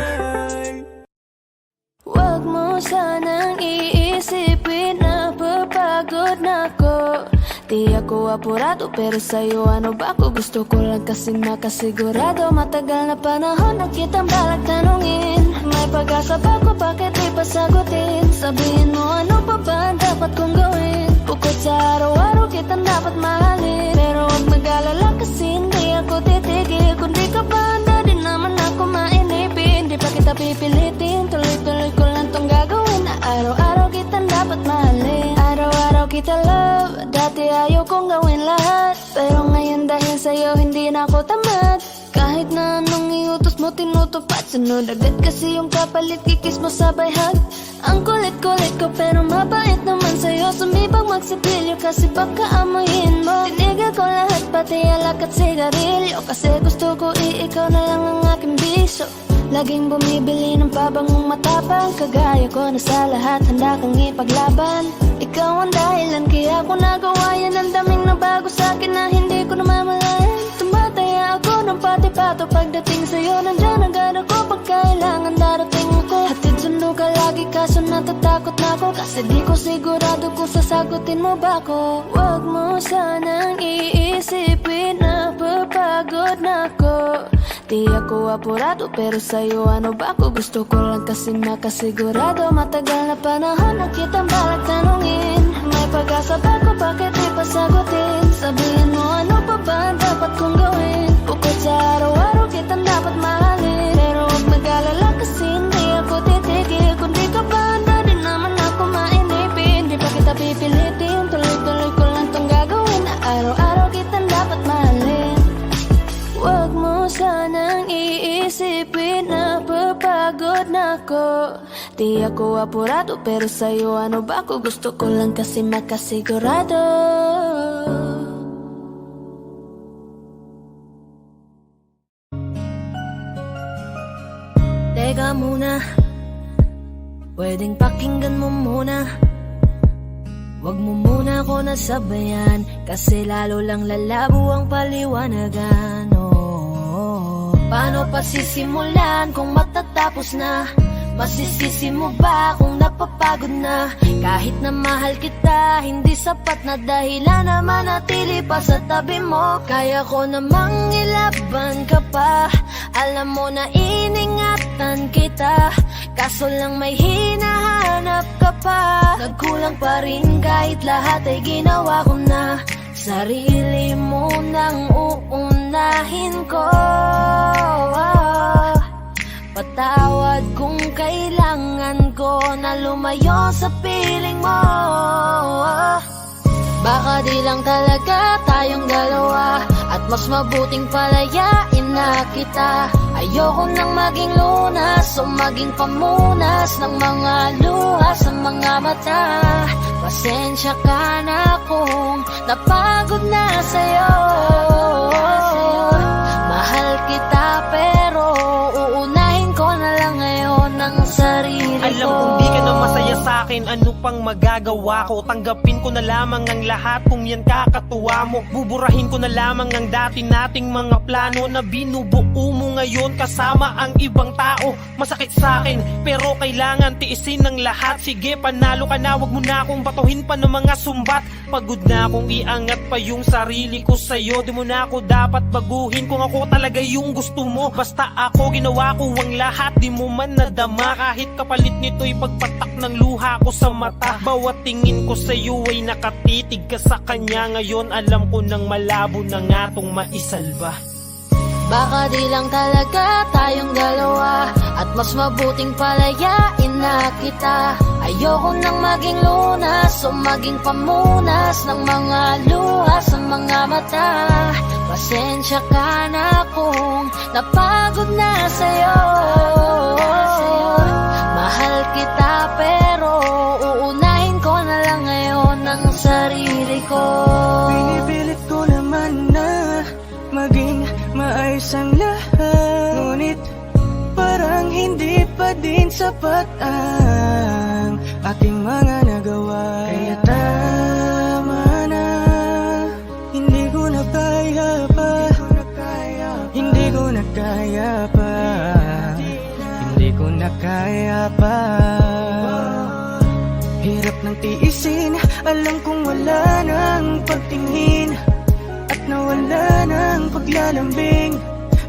Huwag mo sanang iisipin na papagod na ako. Di ako apurado pero sa'yo ano ba ako? Gusto ko lang kasi makasigurado. Matagal na panahon na kitang balak tanungin. May pag-asa ba ko, bakit di pa sagutin? Sabihin mo ano pa ba ang dapat kong gawin? dapat mahalin. Araw-araw kita love, dati ayaw kong gawin lahat, pero ngayon dahil sa'yo hindi na ako tamad. Kahit na anong iutos mo tinutupad, sunod agad kasi yung kapalit, kikis mo sabay hug. Ang kulit-kulit ko pero mabait naman sa'yo, sumibang magsipilyo kasi baka amoyin mo. Tinigil ko lahat pati alak at sigarilyo, kasi gusto ko ikaw na lang ang aking biso. Laging bumibili ng pabangong matapang, kagaya ko na sa lahat handa kang ipaglaban. Ikaw ang dahilan kaya ko nagawa yan, ang daming nabago sa'kin na hindi ko namamalayan. Tumataya ako ng pati-pato pagdating sa'yo, nandyan agad ako pag kailangan darating ako. Hatid sundo ka lagi kaso natatakot na ako, kasi di ko sigurado kung sasagutin mo ba ako. Huwag mo sanang iisipin na papagod na ako. Di ako apurado pero sa'yo ano ba ako, gusto ko lang kasi makasigurado. Matagal na panahon na kitang balak tanungin, may pag-asa ba ko, bakit di pa sagutin? Sabihin mo ano pa ba ang dapat kong gawin, bukod sa araw-araw kitang dapat mahalin. Pero huwag mag-alala kasi hindi ako titigil, kung di ka ba handa din naman ako mainipin. Di pa kita pipilitin, tuloy-tuloy ko lang tong gagawin, na araw-araw kitang dapat mahalin. Huwag mo sanang iisipin na papagod na ako. Di ako apurado pero sa'yo ano ba ako, gusto ko lang kasi makasigurado. Teka muna, pwedeng pakinggan mo muna. Huwag mo muna ako nasabayan, kasi lalo lang lalabo ang paliwanagan. Paano pa sisimulan kung matatapos na? Masisisi mo ba kung napapagod na? Kahit na mahal kita, hindi sapat na dahilan na manatili pa sa tabi mo. Kaya ko namang ilaban ka pa, alam mo na iningatan kita, kaso lang may hinahanap ka pa. Nagkulang pa rin kahit lahat ay ginawa ko na, sarili mo nang uunahin ko. Patawad kung kailangan ko na lumayo sa piling mo. Baka di lang talaga tayong dalawa, at mas mabuting palayain na kita. Ayoko nang maging lunas o maging pamunas ng mga luha sa mga mata. Pasensya ka na kung napagod na sa'yo. Mahal kita pero uunahin ko na lang ngayon ang sarili ko. Alam kong di ka na masaya sa'kin, ano pang magagawa ko? Tanggapin ko na lamang ang lahat kung yan kakatuwa mo. Buburahin ko na lamang ang dati nating mga plano na binubuo mo ngayon kasama ang ibang tao. Masakit sa'kin pero kailangan tiisin ng lahat. Sige, panalo ka na, wag mo na akong batuhin pa ng mga sumbat. Pagod na akong iangat pa yung sarili ko sa'yo. Di mo na ako dapat baguhin kung ako talaga yung gusto mo. Basta ako ginawa ko ang lahat, di mo man nadama. Kahit kapalit nito'y pagpatak ng luha ko sa mata. Bawat tingin ko sa'yo ay nakatitig ka sa kanya. Ngayon alam ko nang malabo na nga tong maisalba. Baka di lang talaga tayong dalawa, at mas mabuting palayain na kita. Ayoko nang maging lunas o maging pamunas ng mga luha sa mga mata. Pasensya ka na kung napagod na sa'yo. Mahal kita pero uunahin ko na lang ngayon ang sarili ko. Pinipilit ko naman na maging maayos ang lahat, ngunit parang hindi pa din sapat ang aking mga nagawa. Kaya tama na, hindi ko na kaya pa, hindi ko na kaya pa, hindi ko na kaya pa. Hirap ng tiisin, alam kong wala nang pagtingin, at nawala ng paglalambing.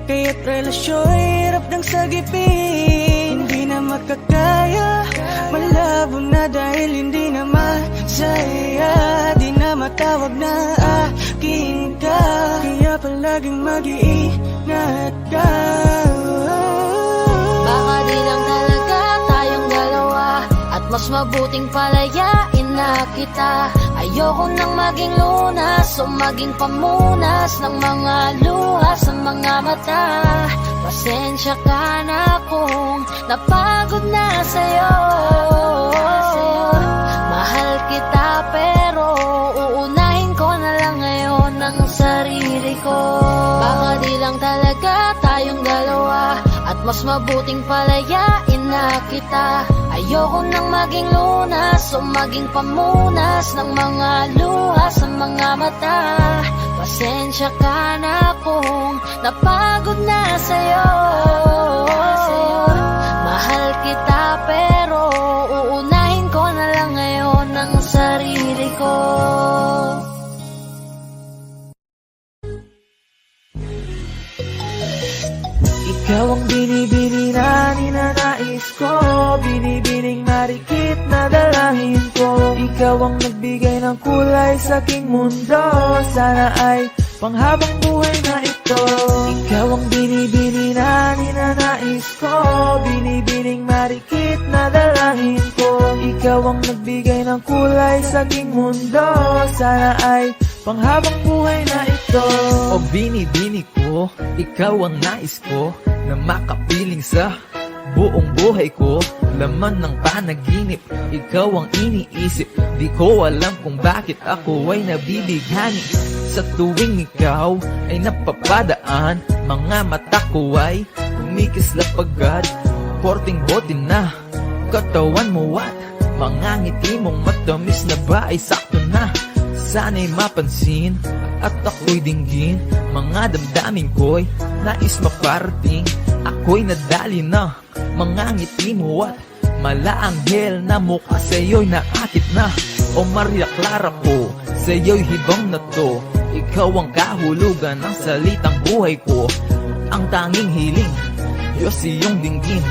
Kaya't relasyon hirap ng sagipin. Hindi na makakaya, malabo na dahil hindi na masaya. Di na matawag na akin ka, kaya palaging mag-iingat ka. Baka di lang talaga tayong dalawa, at mas mabuting palayain na kita. Ayoko nang maging lunas o maging pamunas ng mga luha sa mga mata. Pasensya ka na kung napagod na sa'yo. Mahal kita pero uunahin ko na lang ngayon ang sarili ko. Baka di lang talaga tayong dalawa at mas mabuting palayain na kita. Ayoko nang maging lunas o maging pamunas ng mga luha sa mga mata. Pasensya ka na kung napagod na sa'yo. Mahal kita pero uunahin ko na lang ngayon ang sarili ko. Ikaw ang binibini na ninanais ko, binibining marikit na dalangin ko. Ikaw ang nagbigay ng kulay sa aking mundo, sana ay panghabang buhay na ito. Ikaw ang binibini na ninanais ko, binibining marikit na dalangin ko. Ikaw ang nagbigay ng kulay sa aking mundo, sana ay panghabang buhay na ito. O binibini ko, ikaw ang nais ko na makapiling sa buong buhay ko. Laman ng panaginip, ikaw ang iniisip. Di ko alam kung bakit ako ay nabibighani. Sa tuwing ikaw ay napapadaan, mga mata ko ay kumikislap agad. Korting bote na katawan mo at mga ngiti mong matamis na ba ay sakto na. Sana'y mapansin at ako'y dinggin, mga damdamin ko'y nais maparating. Ako'y nadali na mga ngiti mo at malaanghel na mukha sa'yo'y naakit na. O Maria Clara ko, sa'yo'y hibang na to. Ikaw ang kahulugan ng salitang buhay ko. Ang tanging hiling, Diyos iyong dinggin.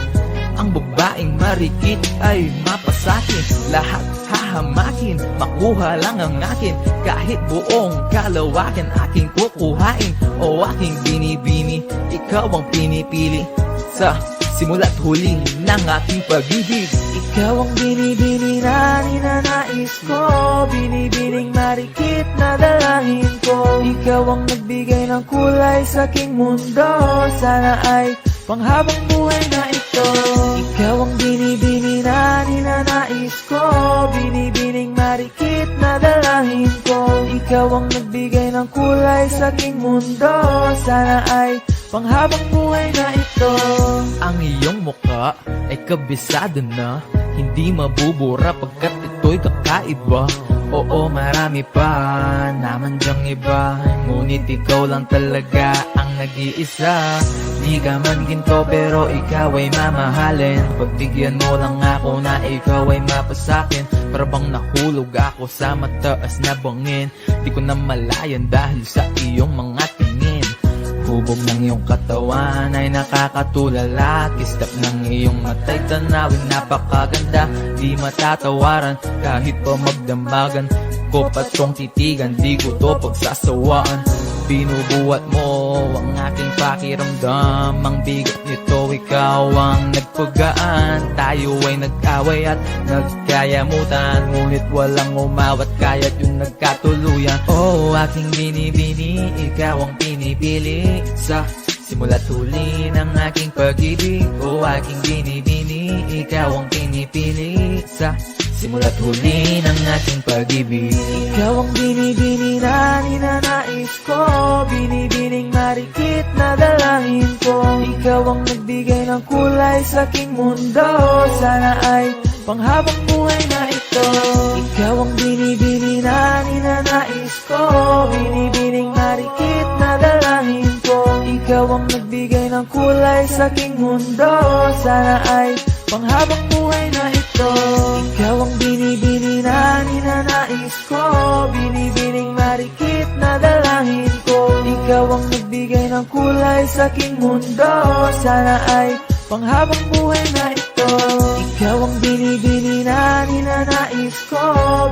Ang babaeng marikit ay mapasakin. Lahat hahamakin, makuha lang ang akin. Kahit buong kalawakan aking kukuhain. O aking binibini, ikaw ang pinipili. Sa simula't huli ng aking pag-ibig. Ikaw ang binibini na ninanais ko, binibining marikit na dalangin ko. Ikaw ang nagbigay ng kulay sa aking mundo, sana ay panghabang buhay na ito. Ikaw ang binibini na ninanais ko, binibining marikit na dalangin ko. Ikaw ang nagbigay ng kulay sa aking mundo, sana ay panghabang buhay na ito. Ang iyong mukha ay kabisado na, hindi mabubura pagkat ito'y kakaiba. Oo, marami pa naman dyang iba, ngunit ikaw lang talaga ang nag-iisa. Di ka man ginto pero ikaw ay mamahalin. Pagbigyan mo lang ako na ikaw ay mapasakin. Para bang nahulog ako sa mataas na bangin. Di ko na malayan dahil sa iyong mga tingin. Hubog ng iyong katawan ay nakakatulala. Kislap ng iyong mata'y tanawin napakaganda. Di matatawaran kahit pa magdamagan ko pa tong titigan, di ko to pagsasawaan. Binubuhat mo ang aking pakiramdam. Ang bigat nito, ikaw ang nagpagaan. Tayo ay nag-away at nagkayamutan, ngunit walang umawat kaya't yung nagkatuluyan. Oh, aking binibini, ikaw ang pinipili. Sa simula't huli ng aking pag-ibig. Oh, aking binibini, ikaw ang pinipili. Sa simula't huli ng ating pag-ibig. Ikaw ang binibini na ninanais ko, binibining marikit na dalangin ko. Ikaw ang nagbigay ng kulay sa aking mundo, sana ay panghabang buhay na ito. Ikaw ang binibini na ninanais ko, binibining marikit na dalangin ko. Ikaw ang nagbigay ng kulay sa aking mundo, sana ay panghabang buhay na ito. Ikaw ang binibini na ninanais ko, binibining marikit na dalangin ko. Ikaw ang nagbigay ng kulay sa aking mundo, sana ay panghabang buhay na ito. Ikaw ang binibini na ninanais ko,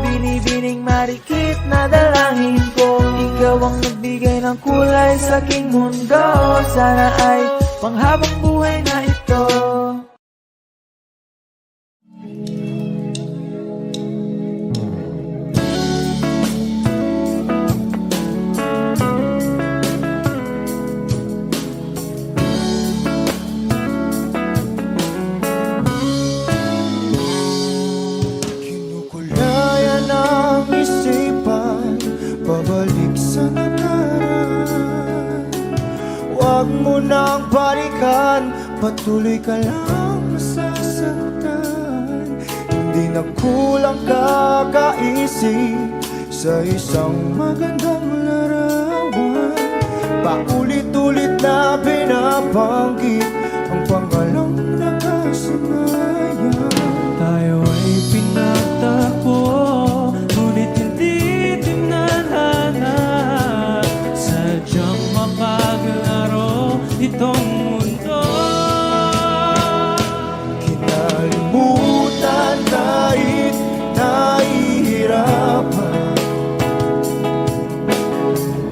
binibining marikit na dalangin ko. Ikaw ang nagbigay ng kulay sa aking mundo, sana ay panghabang buhay na ito. patuloy ka lang masasaktan. Hindi na kulang kakaisip sa isang magandang larawan. Paulit-ulit na binabanggit ang pangalang nakasanayan. Tayo ay pinagtagpo, ngunit hindi tinalala. Sadyang makaglaro itong mundo. Kinalimutan kahit nahihirapan,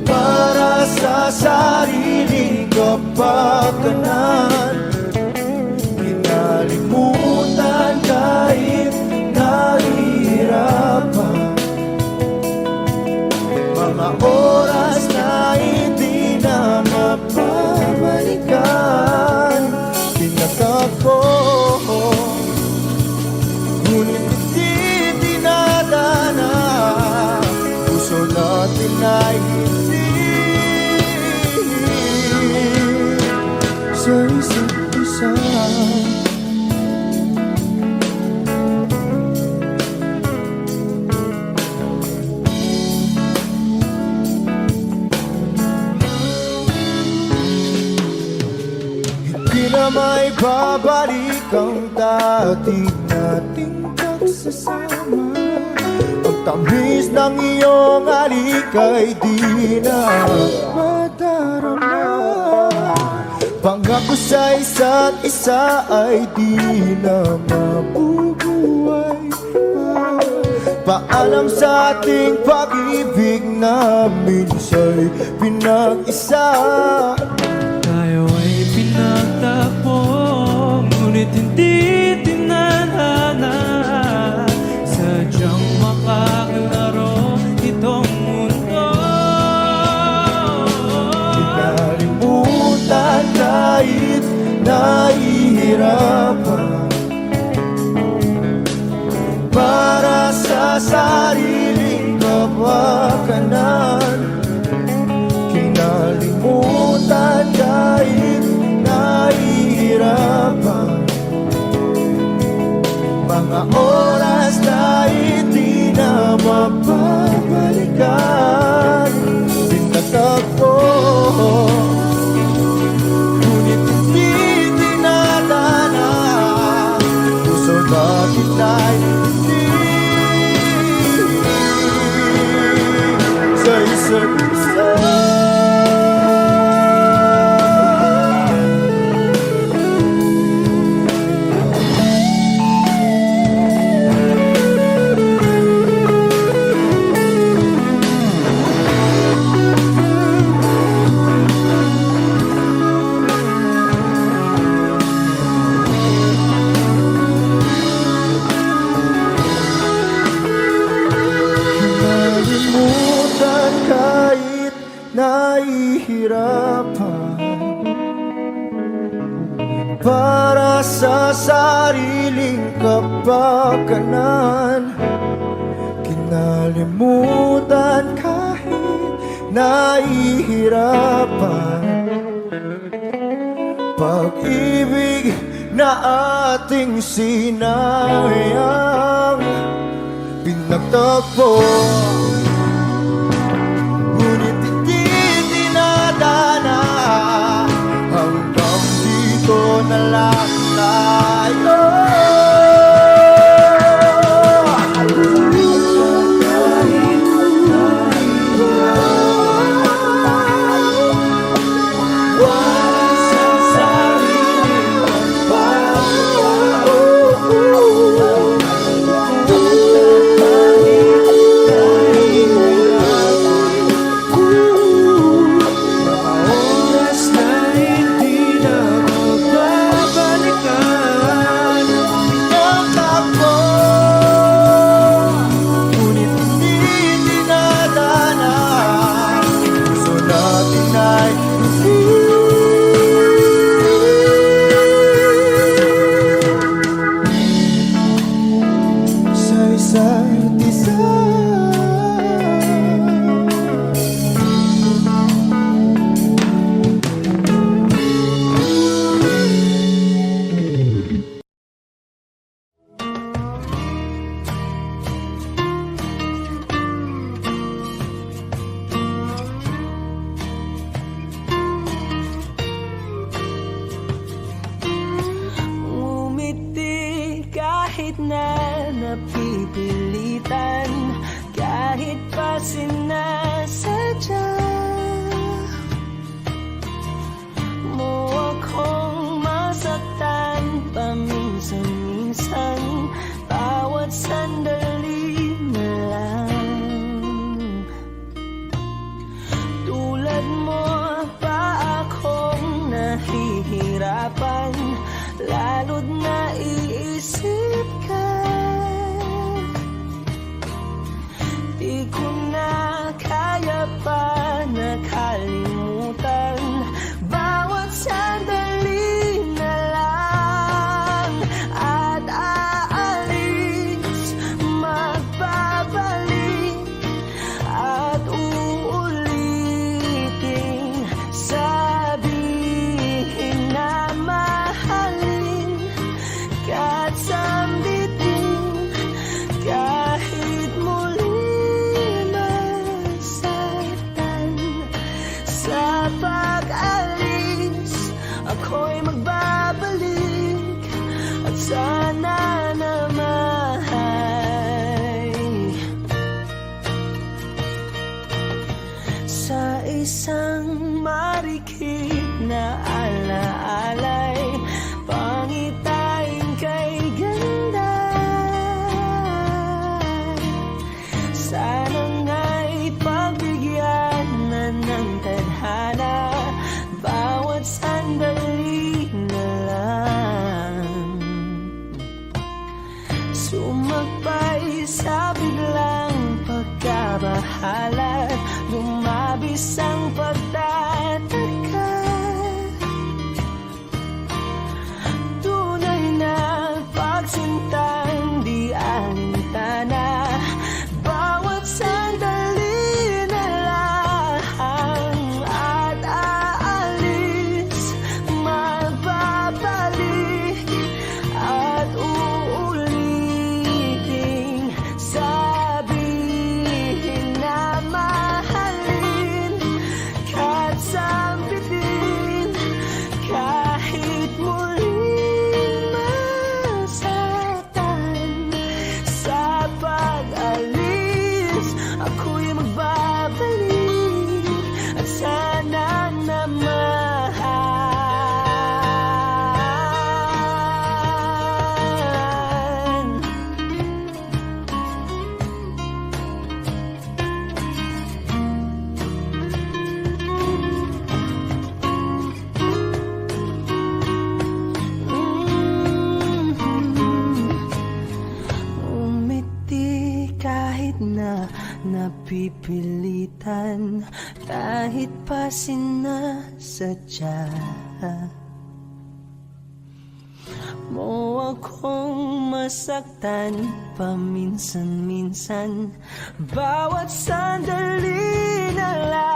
para sa sariling kapakanan. Kinalimutan kahit nahihirapan, mga oras na hindi na mapabalikan. Pinagtagpo, ngunit hindi dinadana. Puso natin ay hindi sa isa't isa. Hindi na may babalik ang dati nating pagsasama. Ang tamis ng iyong halik ay di na madarama. Pangako sa isa't isa ay di na mabubuhay pa. Paalam sa ating pag-ibig na minsa'y pinag-isa. Tayo ay pinagtagpo, ngunit hindi tinalala. Sadyang makaglaro itong mundo. Kinalimutan kahit nahihirapan, para sa sariling kapakanan. Kinalimutan kahit nahihirapan, mga oras na hindi na mapabalikan. Pinagtagpo, ngunit hindi dinadana. Puso natin ay hindi sa isa't isa. Kinalimutan kahit nahihirapan, para sa sariling kapakanan. Kinalimutan kahit nahihirapan, pag-ibig na ating sinayang. Pinagtagpo, ngunit hindi dinadana. Hanggang dito na lang tayo. kahit pa sinasadya mo akong masaktan paminsan-minsan, bawat sandali na lang. Tulad mo pa akong nahihirapan, lalo't naiisip ka. Di ko na kaya pa nakalimutan, bawat sandali na lang. At aalis, magbabalik, at uulitin, sabihin na mahalin ka't sambitin, kahit muli masaktan. Sa pag-alis, ako'y magbabalik, at sana naman sa isang marikit na alaalay, pangitain kay ganda. Sana nga'y pagbigyan na ng tadhana, bawat sandali na lang. Sumagpay sa biglang pagkabahala, lumabis ang pagtataka. Tunay na pagsintang di alintana, bawat sandali na lang. At aalis, magbabalik, at uulitin, sabihin na mahalin ka't sambitin, kahit muling masaktan. Sa pag-alis, ako'y magbabalik, at sana naman umiti kahit na napipilitan, kahit pa sinasadya mo akong masaktan paminsan-minsan, bawat sandali na lang.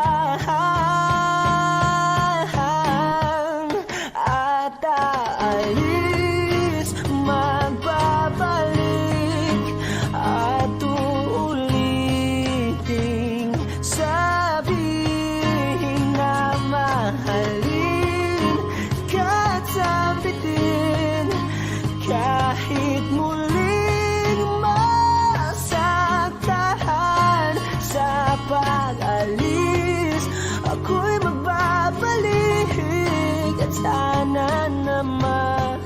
At aalis, magbabalik, at uulitin, sabihin na mahalin ka't sambitin, kahit muling masaktan. Sa pag-alis, ako'y magbabalik, at sana naman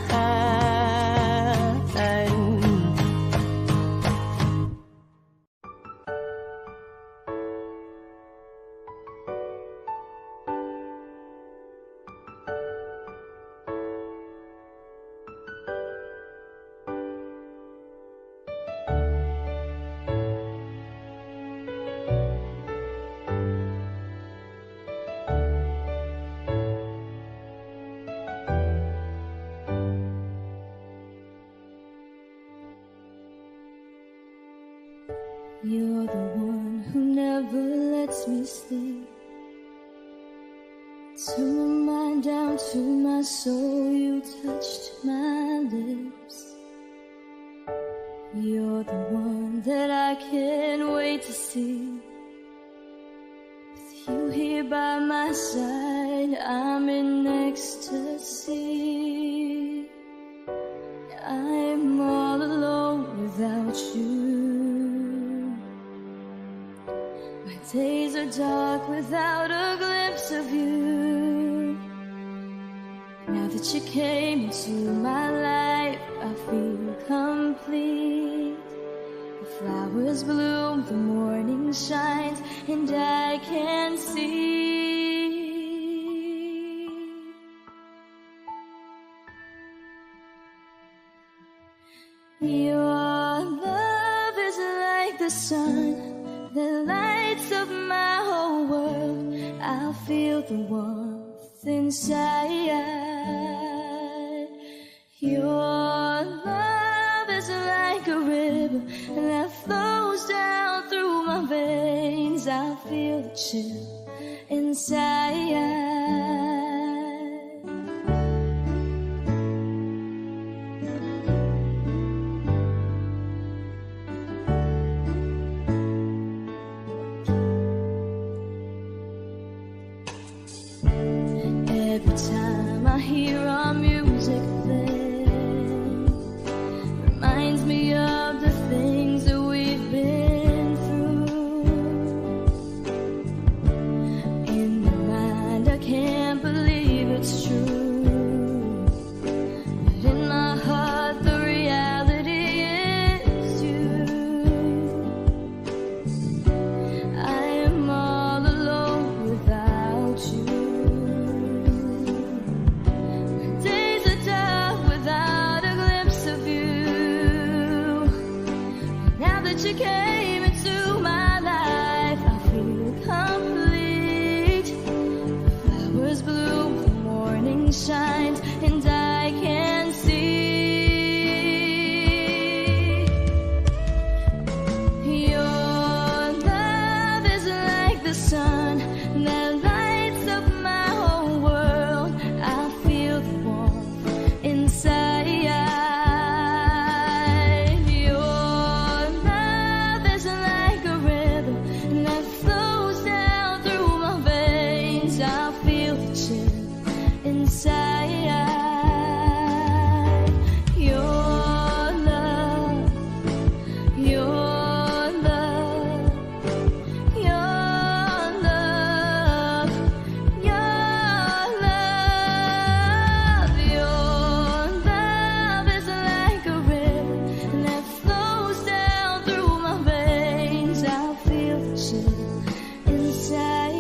You're the one who never lets me sleep. Turn my mind down to my soul, you touched my lips. You're the one that I can't wait to see. With you here by my side, I'm in ecstasy. I'm all alone without you. Days are dark without a glimpse of you. Now that you came into my life, I feel complete. The flowers bloom, the morning shines, and I can see. Your love is like the sun that lights up my whole world. I feel the warmth inside. Your love is like a river that flows down through my veins. I feel the chill inside. Every time I hear our music play, reminds me of the things that we've been through. In my mind, I can't believe it's true, but in my heart, the reality is you. I am all alone without you. Days are dark without a glimpse of you. Now that you came into my life, I feel complete. Flowers bloom, the morning shines, and I can see. Your love is like the sun that lights up my whole world. I feel the warmth inside. Your love is like a river that flows down through my veins. I feel the chill inside. Your love, your love, your love, your love. Your love is like a river that flows down through my veins. I feel the chill inside.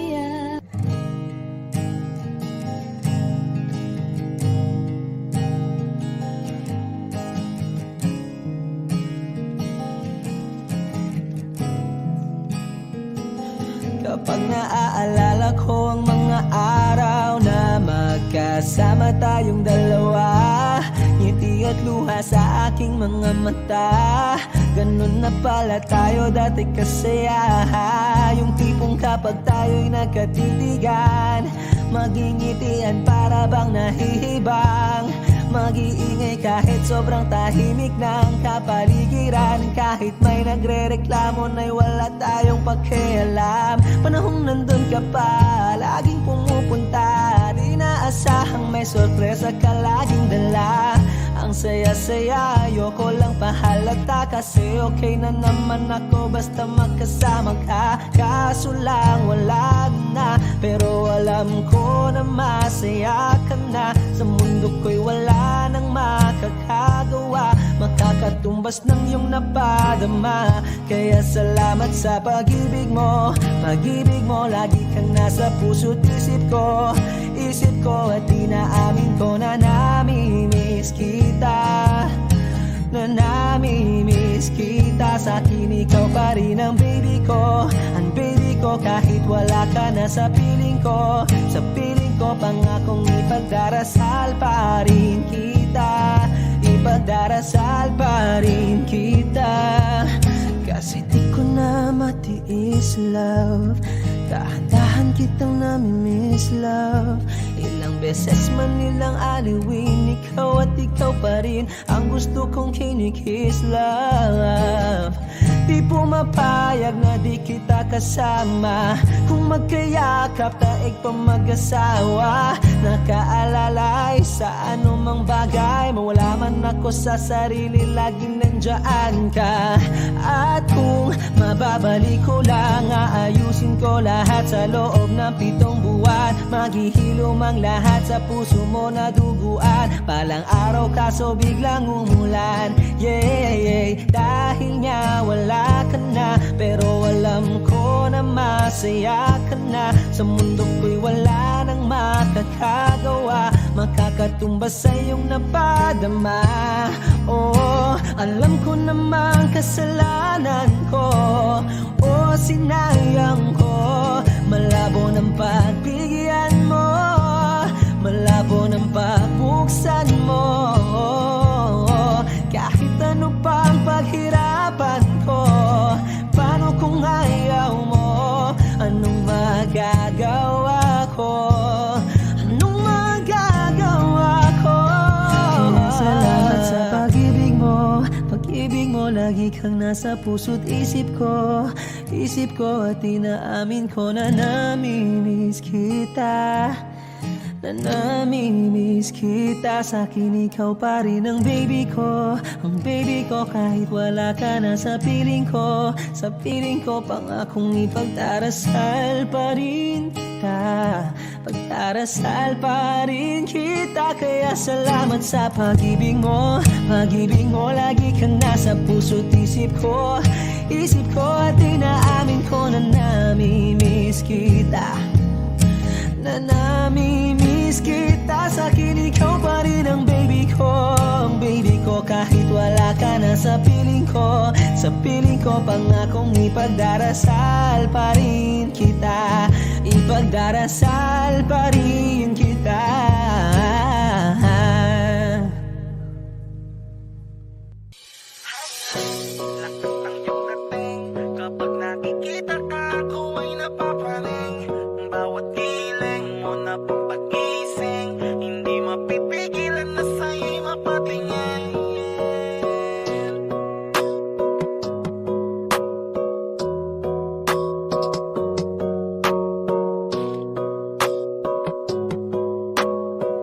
Kapag naaalala ko ang mga araw na magkasama tayong dalawa, ngiti at luha sa aking mga mata. Ganun na pala tayo dati kasaya. Yung tipong kapag tayo'y nagkatitigan, magingitian para bang nahihibang. Mag-iingay kahit sobrang tahimik ng kapaligiran. Kahit may nagre-reklamo na'y wala tayong pakialam. Panahong nandun ka pa, laging pumupunta. Di naasahang may sorpresa ka laging dala. Ang saya-saya, ayoko lang pahalata. Kasi okay na naman ako basta magkasama ka. Kaso lang wala na, pero alam ko na masaya ka na. Sa mundo ko'y wala nang makakagawa, makakatumbas ng iyong napadama. Kaya salamat sa pag-ibig mo. Pag-ibig mo, lagi kang nasa puso't isip ko. Isip ko at inaamin ko na nami-miss kita. Na nami-miss kita. Sa akin ikaw pa rin ang baby ko. Ang baby ko kahit wala ka na sa piling ko. Sa piling ko pangakong ipagdarasal pa rin kita. Ipagdarasal pa rin kita. Kasi di ko na matiis love. Dahan-dahan kitang nami-miss love. Ilang beses man nilang aliwin, ikaw at ikaw pa rin ang gusto kong kinikiss love. Di pumapayag na di kita kasama. Kung magkayakap taig pa mag-asawa. Nakaalalay sa anumang bagay. Mawala man ako sa sarili, laging nandiyan ka. At kung mababalik ko lang, aayusin ko lahat sa loob ng 7 buwan. Maghihilom ang lahat sa puso mo na duguan. Palang araw kaso biglang umulan. Yeah, dahil nga wala ka na. Pero alam ko na masaya ka na. Sa mundo ko'y wala nang makakagawa. Makakatumbas sa iyong napadama. Oh, alam ko namang kasalanan ko. Oh, sinayang ko. Malabo ng pagbigyan mo. Malabo ng pagbuksan mo. Kahit ano pang paghirapan ko. Paano kung ayaw mo? Anong magagawa ko? Anong magagawa ko? Kaya salamat sa pag-ibig mo. Pag-ibig mo lagi kang nasa puso't isip ko. Isip ko at inaamin ko na namimiss kita. Na namimiss kita. Sa'kin ikaw pa rin ang baby ko. Ang baby ko kahit wala ka na sa piling ko. Sa piling ko pangakong ipagdarasal pa rin kita. Pagdarasal pa rin kita. Kaya salamat sa pag-ibig mo. Pag-ibig mo lagi kang nasa puso't isip ko. Isip ko at inaamin ko na namimiss kita. Na namimiss kita. Sa'kin ikaw pa rin ang baby ko. Ang baby ko kahit wala ka na sa piling ko. Sa piling ko pangakong ipagdarasal pa rin kita. Ipagdarasal pa rin kita. Kapag nakikita ka, ako ay napapaling. Bawat giling mo na papagising, hindi mapipigilan na sa'yo'y mapatingin.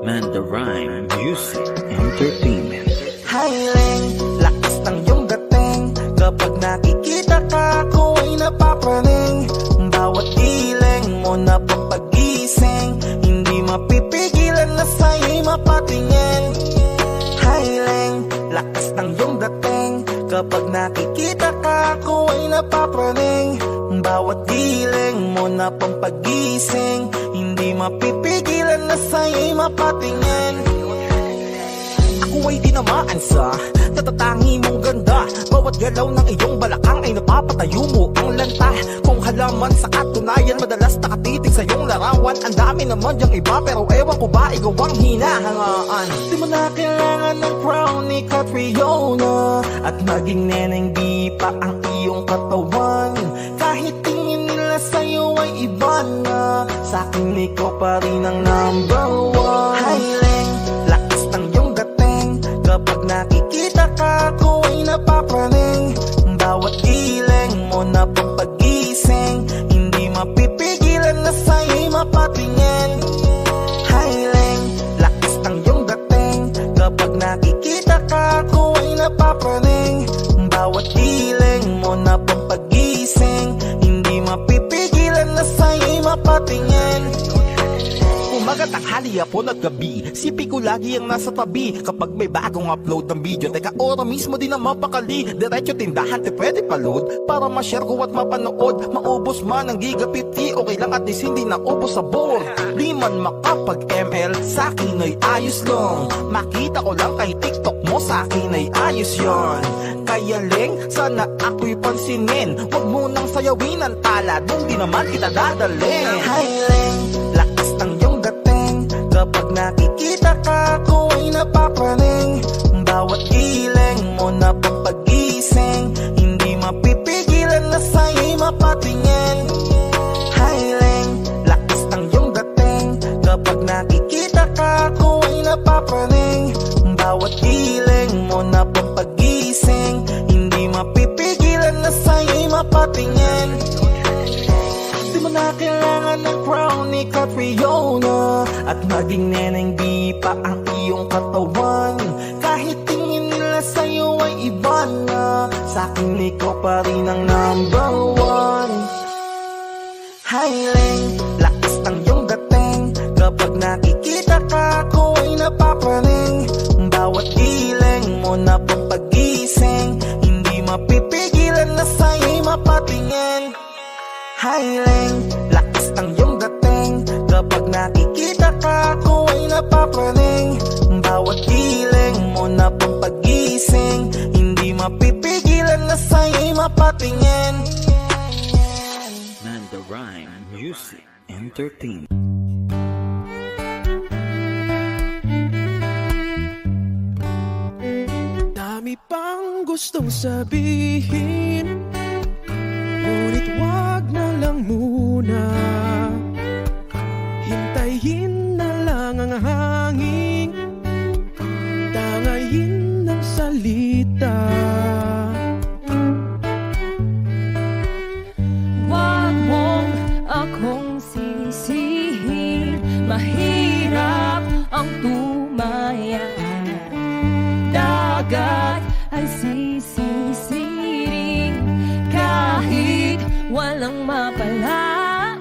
Mandarine Music Entertainment. Hiling, lakas ng iyong dating. Kapag nakikita ka, ako ay napapaling. Bawat giling mo na papagising, hindi mapipigilan na sa'yo'y mapatingin. Hiling, lakas ng iyong dating. Kapag nakikita ka, ako ay napapaling. Bawat giling mo na pampagising, hindi mapipigilan na sa'yo'y mapatingin. Ako ay tinamaan sa natatangi mong ganda. Bawat galaw ng iyong balakang ay napapatayo mo ang lanta. Kung halaman sa katunayan, madalas nakatitig sa iyong larawan. Ang dami naman yung iba, pero ewan ko ba ikaw ang hinahangaan. Di mo na kailangan ng crown ni Catriona, at maging neneng di pa ang iyong katawan. Kahit tingin nila sa'yo ay iba na, sa'kin ikaw pa rin ang number one. Hiling, lakas ng iyong dating. Kapag nakikita ka, ako ay napapaling. Bawat giling mo na papagising, hindi mapipigilan na sa'yo'y mapatingin. Hiling, lakas ng iyong dating. Kapag nakikita ka, ako ay napapaling. Bawat giling mo na papagising, hindi mapipigilan na sa'yo'y mapatingin. Umaga, tanghali, hapon at gabi, sipi ko lagi ang nasa tabi. Kapag may bagong upload ng video, teka ora mismo din ang mapakali. Diretso tindahan, te pwede pa-load para ma-share ko at mapanood. Maubos man ang giga 50, okay lang at least hindi naubos sa board. Di man makapag-ML, sa'kin ay ayos lang. Makita ko lang kay TikTok mo, sa'kin ay ayos yon. Kaya Leng, sana ako'y pansinin. Huwag mo nang sayawin ang tala, doon di naman kita dadalhin. Hi Leng, lakas ng iyong dating. Kapag nakikita ka, ako ay napapaling. Bawat giling mo na papagising, hindi mapipigilan na sa'yo'y mapatingin. Hi Leng, lakas ng iyong dating. Kapag nakikita ka, ako ay napapaling. Bawat giling mo na papagising, hindi mapipigilan na sa'yo'y mapatingin. Di mo na kailangan ng crown ni Catriona, at maging neneng di pa ang iyong katawan. Kahit tingin nila sa'yo ay iba na, sa'kin ikaw pa rin ang number one. Highling, lakas ng iyong dating, kapag nakikita ka ako ay napapaning. Bawat giling mo na pang pagising, hindi mapipigilan na sa'yo'y mapatingin. Highling, lakas ng iyong dating, kapag nakikita ka ako ay napapaning. Bawat giling mo na pang pagising, hindi mapipigilan na sa'yo'y mapatingin. Manda Rhyme Music Entertainment. Dami pang gustong sabihin, ngunit wag na lang muna. Hintayin na lang ang hangin, tangayin ng salita. Wag mong akong sisihin, mahirap ang tumaya. Dagat ay sisisiring kahit walang mapalaan.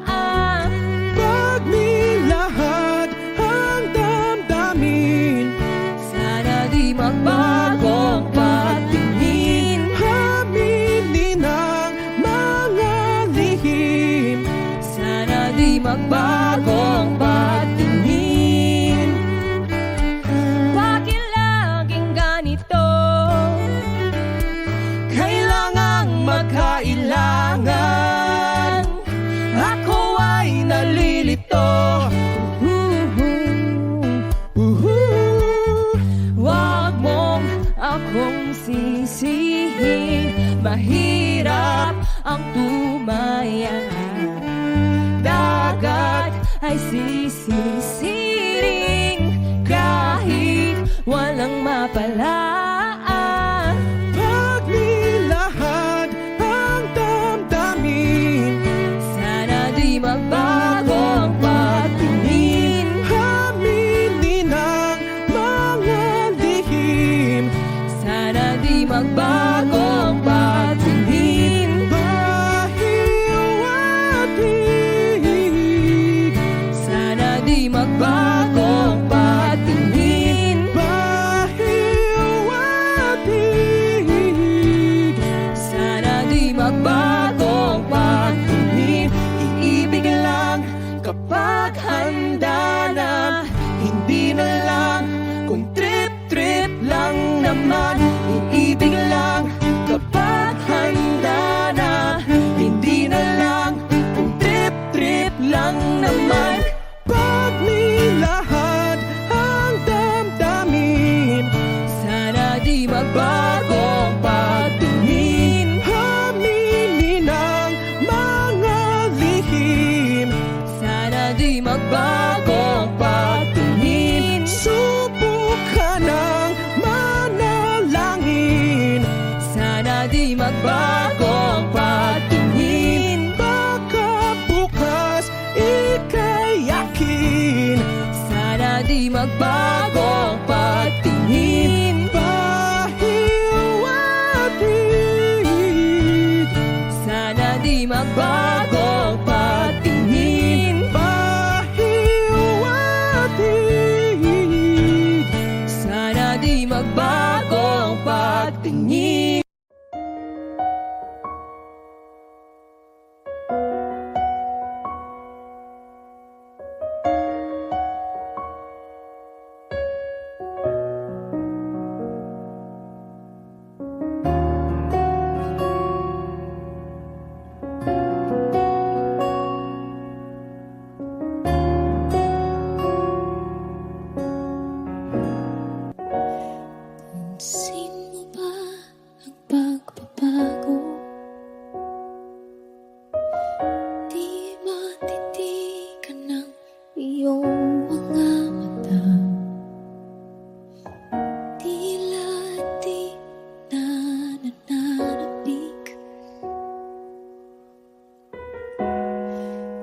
Pag nilahad ang damdamin, Sana di magbagong patingin. aminin ang mga lihim. Sana di magbagong patingin. Bakit laging ganito? Kailangang magkailangan, ako ay nalilito. Wag mong akong sisihin, mahirap ang tumaya. Dagat ay sisisiring kahit walang mapalaan. Pag nilahad ang damdamin, Sana di magbagong patingin. aminin ang mga lihim. Sana di magbagong patingin. Bahiwatig, Sana di magbagong patingin. bahiwatig. Sana di magbagong patingin. Iibig lang kapag handa na, hindi na lang kung trip-trip lang naman. Iibig lang kapag handa na, hindi na lang kung trip-trip lang naman. Pag nilahad ang damdamin, Sana di magbagong patingin. aminin ang mga lihim. Sana di magbagong patingin. Subukan ng manalangin, Sana di magbagong patingin. baka bukas ika'y yakin. Sana di magbagong patingin. Bahiwatig, Sana di magbagong patingin. bahiwatig.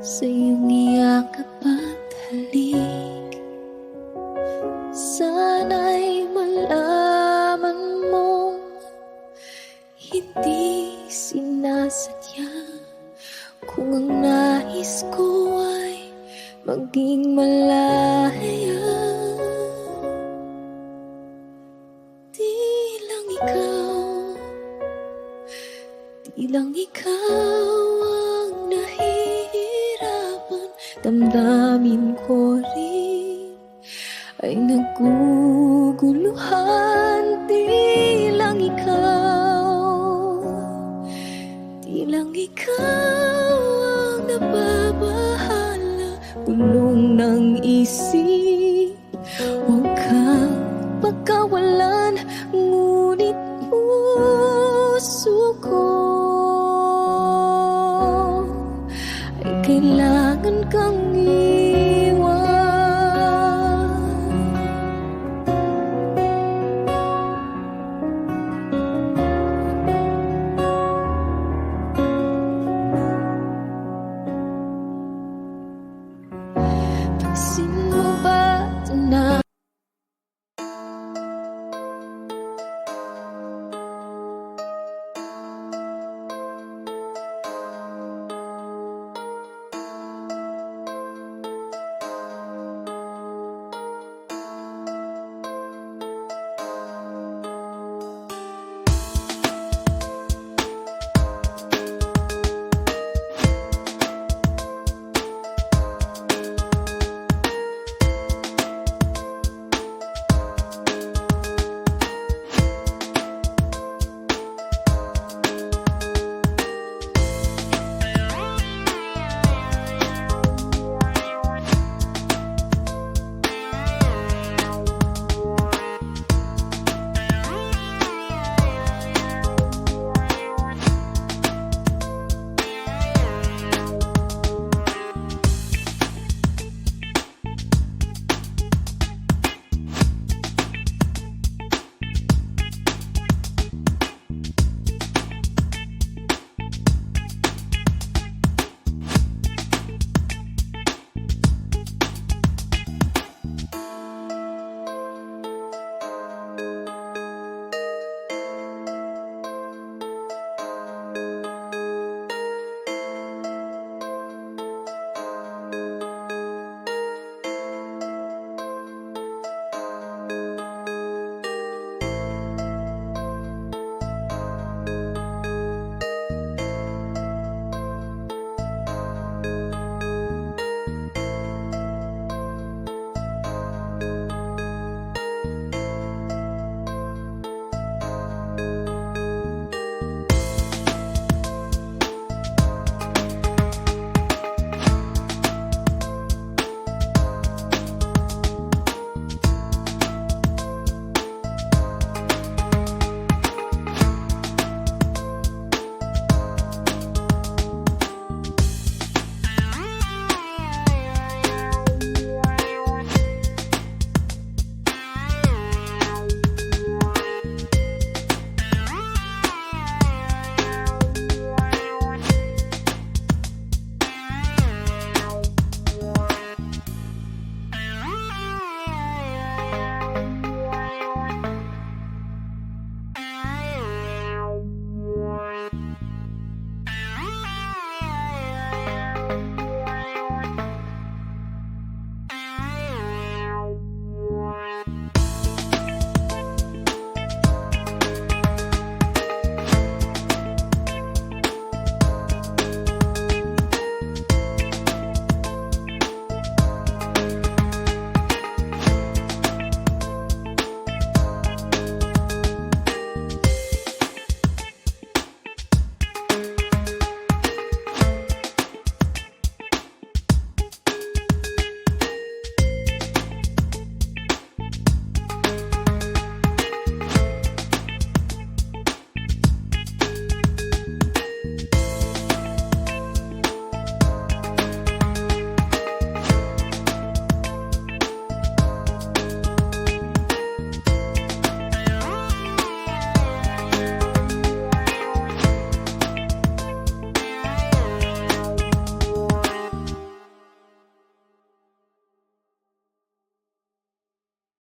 sa iyong yakap at halik. Sana'y malaman mo, hindi sinasadya. Kung ang nais ko ay maging malaya, di lang ikaw ang nahihirapan. Damdamin ko rin ay naguguluhan. Di lang ikaw ang nababahala. Bulong ng isip, huwag kang pagkawalan. Ngunit puso ko ay kailangan kang